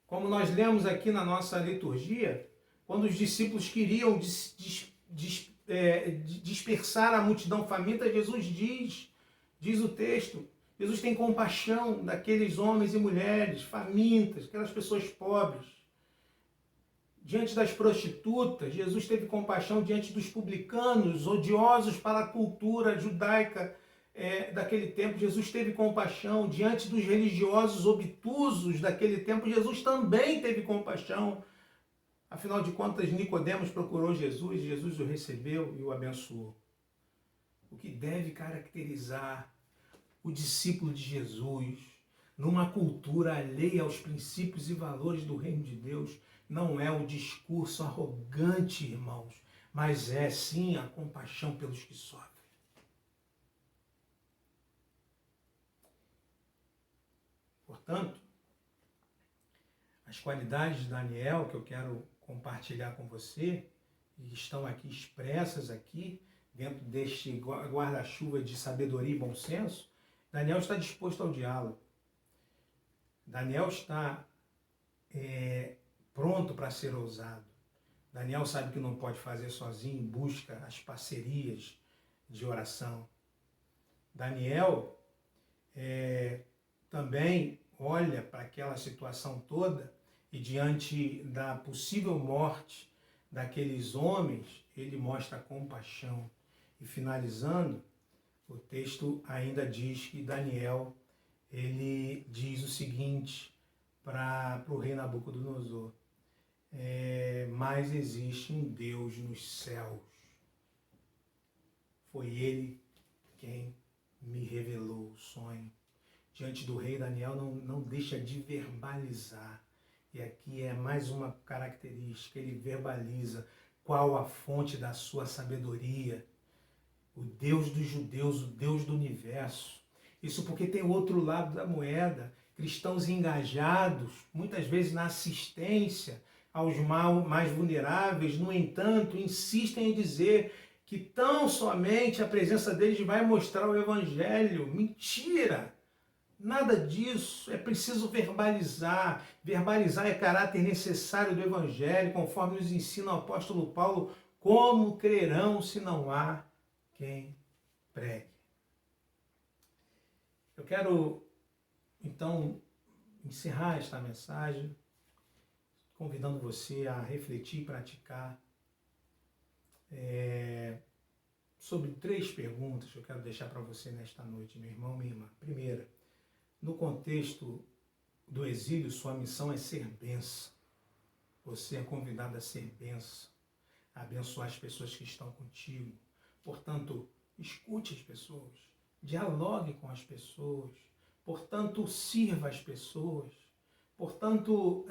Como nós lemos aqui na nossa liturgia, quando os discípulos queriam dispersar a multidão faminta, Jesus diz o texto, Jesus tem compaixão daqueles homens e mulheres famintas, aquelas pessoas pobres. Diante das prostitutas, Jesus teve compaixão diante dos publicanos, odiosos para a cultura judaica daquele tempo. Jesus teve compaixão diante dos religiosos obtusos daquele tempo. Jesus também teve compaixão. Afinal de contas, Nicodemos procurou Jesus, Jesus o recebeu e o abençoou. O que deve caracterizar o discípulo de Jesus, numa cultura alheia aos princípios e valores do reino de Deus, não é o discurso arrogante, irmãos, mas é sim a compaixão pelos que sofrem. Portanto, as qualidades de Daniel que eu quero compartilhar com você, e estão aqui expressas aqui, dentro deste guarda-chuva de sabedoria e bom senso, Daniel está disposto ao diálogo. Daniel está pronto para ser ousado. Daniel sabe que não pode fazer sozinho, busca as parcerias de oração. Daniel também olha para aquela situação toda e diante da possível morte daqueles homens, ele mostra compaixão. E finalizando, o texto ainda diz que Daniel, ele diz o seguinte para o rei Nabucodonosor: mas existe um Deus nos céus. Foi ele quem me revelou o sonho. Diante do rei, Daniel não deixa de verbalizar. E aqui é mais uma característica, ele verbaliza qual a fonte da sua sabedoria. O Deus dos judeus, o Deus do universo. Isso porque tem o outro lado da moeda, cristãos engajados, muitas vezes na assistência aos mais vulneráveis, no entanto, insistem em dizer que tão somente a presença deles vai mostrar o Evangelho. Mentira! Nada disso, é preciso verbalizar. Verbalizar é caráter necessário do Evangelho, conforme nos ensina o apóstolo Paulo, como crerão se não há quem pregue. Eu quero, então, encerrar esta mensagem, convidando você a refletir e praticar sobre 3 perguntas que eu quero deixar para você nesta noite, meu irmão, minha irmã. Primeira, no contexto do exílio, sua missão é ser bênção. Você é convidado a ser bênção, a abençoar as pessoas que estão contigo. Portanto, escute as pessoas, dialogue com as pessoas, portanto, sirva as pessoas, portanto,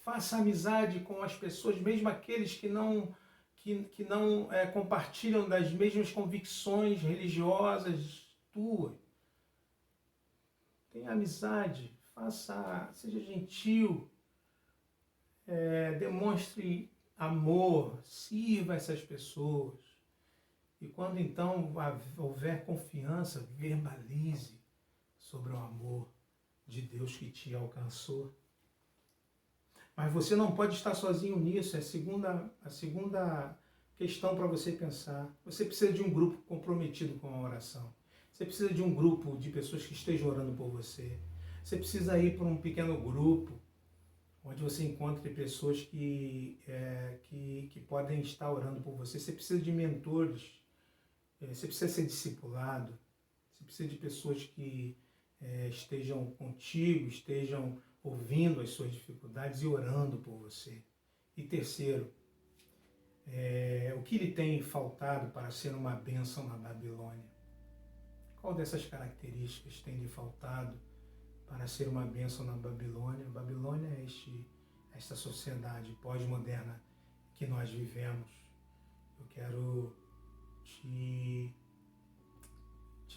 faça amizade com as pessoas, mesmo aqueles que não compartilham das mesmas convicções religiosas tuas. Tenha amizade, seja gentil, demonstre amor, sirva essas pessoas. E quando então houver confiança, verbalize sobre o amor de Deus que te alcançou. Mas você não pode estar sozinho nisso, é a segunda questão para você pensar. Você precisa de um grupo comprometido com a oração. Você precisa de um grupo de pessoas que estejam orando por você. Você precisa ir para um pequeno grupo, onde você encontre pessoas que podem estar orando por você. Você precisa de mentores, você precisa ser discipulado, você precisa de pessoas que estejam contigo, estejam ouvindo as suas dificuldades e orando por você. E terceiro, o que lhe tem faltado para ser uma bênção na Babilônia? Qual dessas características tem lhe faltado para ser uma bênção na Babilônia? A Babilônia é esta sociedade pós-moderna que nós vivemos. Eu quero te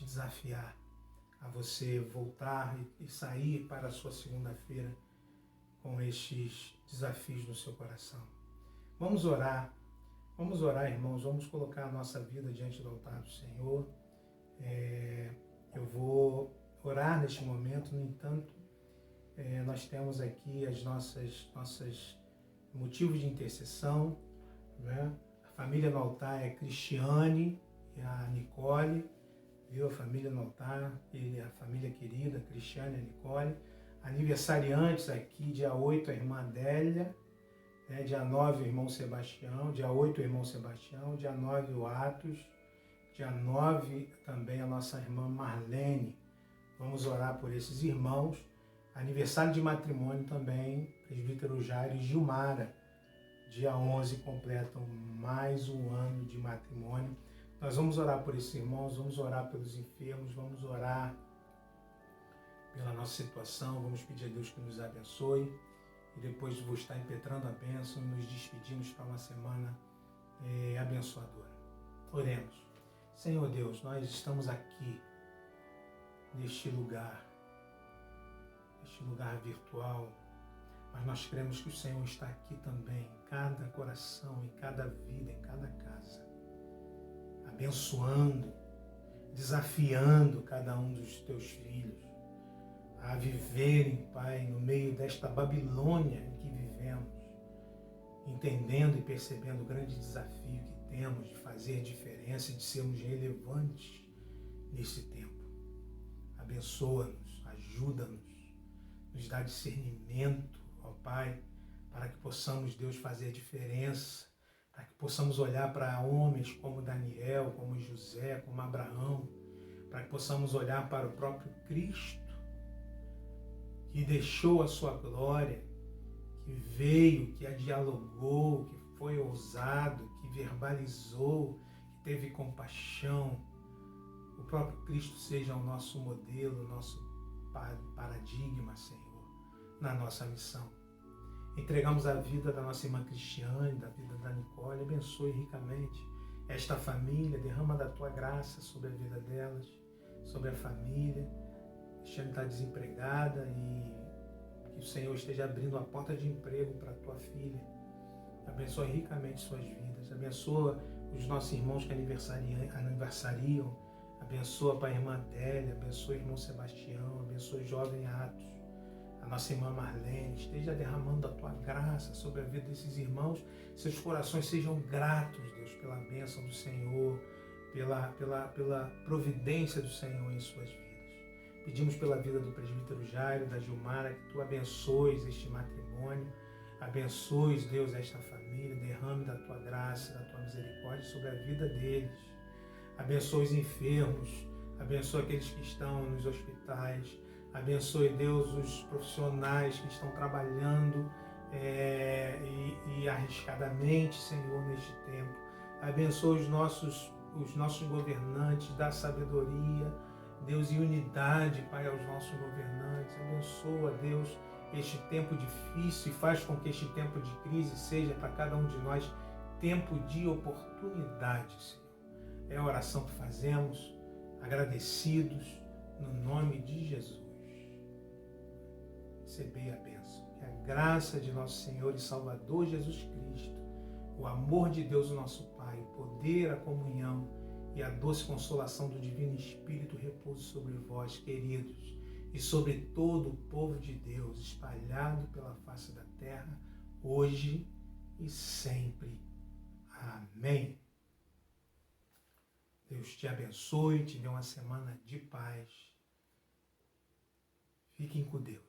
desafiar a você voltar e sair para a sua segunda-feira com estes desafios no seu coração. Vamos orar, irmãos, vamos colocar a nossa vida diante do altar do Senhor. Eu vou orar neste momento, no entanto, nós temos aqui as nossas motivos de intercessão, né? A família no altar é Cristiane e a Nicole, viu? A família no altar, a família querida, Cristiane e a Nicole. Aniversariantes aqui, dia 8, a irmã Adélia, né? Dia 9, o irmão Sebastião, dia 8, o irmão Sebastião, dia 9, o Atos, dia 9, também a nossa irmã Marlene. Vamos orar por esses irmãos. Aniversário de matrimônio também, presbítero Jairo e Gilmara. Dia 11 completam mais um ano de matrimônio. Nós vamos orar por esses irmãos, vamos orar pelos enfermos, vamos orar pela nossa situação, vamos pedir a Deus que nos abençoe. E depois vou estar impetrando a bênção e nos despedimos para uma semana abençoadora. Oremos. Senhor Deus, nós estamos aqui neste lugar virtual, mas nós cremos que o Senhor está aqui também, em cada coração, em cada vida, em cada casa, abençoando, desafiando cada um dos teus filhos a viverem, Pai, no meio desta Babilônia em que vivemos, entendendo e percebendo o grande desafio que temos de fazer diferença e de sermos relevantes nesse tempo. Abençoa-nos, ajuda-nos, nos dá discernimento, ó Pai, para que possamos, Deus, fazer a diferença, para que possamos olhar para homens como Daniel, como José, como Abraão, para que possamos olhar para o próprio Cristo, que deixou a sua glória, que veio, que a dialogou, que foi ousado, que verbalizou, que teve compaixão. O próprio Cristo seja o nosso modelo, o nosso paradigma, Senhor, na nossa missão. Entregamos a vida da nossa irmã Cristiane, da vida da Nicole, abençoe ricamente esta família, derrama da tua graça sobre a vida delas, sobre a família. Cristiane está desempregada e que o Senhor esteja abrindo a porta de emprego para a tua filha. Abençoe ricamente suas vidas, abençoa os nossos irmãos que aniversariam, abençoa a irmã Adélia, abençoa o irmão Sebastião, abençoa o jovem Atos, a nossa irmã Marlene. Esteja derramando a tua graça sobre a vida desses irmãos, seus corações sejam gratos, Deus, pela bênção do Senhor, pela providência do Senhor em suas vidas. Pedimos pela vida do presbítero Jairo, da Gilmara, que tu abençoes este matrimônio, abençoes, Deus, esta família, derrame da tua graça, da tua misericórdia sobre a vida deles. Abençoe os enfermos, abençoe aqueles que estão nos hospitais, abençoe, Deus, os profissionais que estão trabalhando e arriscadamente, Senhor, neste tempo. Abençoe os nossos governantes, dá sabedoria, Deus, e unidade, Pai, aos nossos governantes. Abençoa, Deus, este tempo difícil e faz com que este tempo de crise seja para cada um de nós tempo de oportunidade, Senhor. É a oração que fazemos, agradecidos, no nome de Jesus. Recebei a bênção. Que a graça de nosso Senhor e Salvador Jesus Cristo, o amor de Deus, o nosso Pai, o poder, a comunhão e a doce consolação do Divino Espírito repouse sobre vós, queridos, e sobre todo o povo de Deus, espalhado pela face da terra, hoje e sempre. Amém. Deus te abençoe, te dê uma semana de paz. Fiquem com Deus.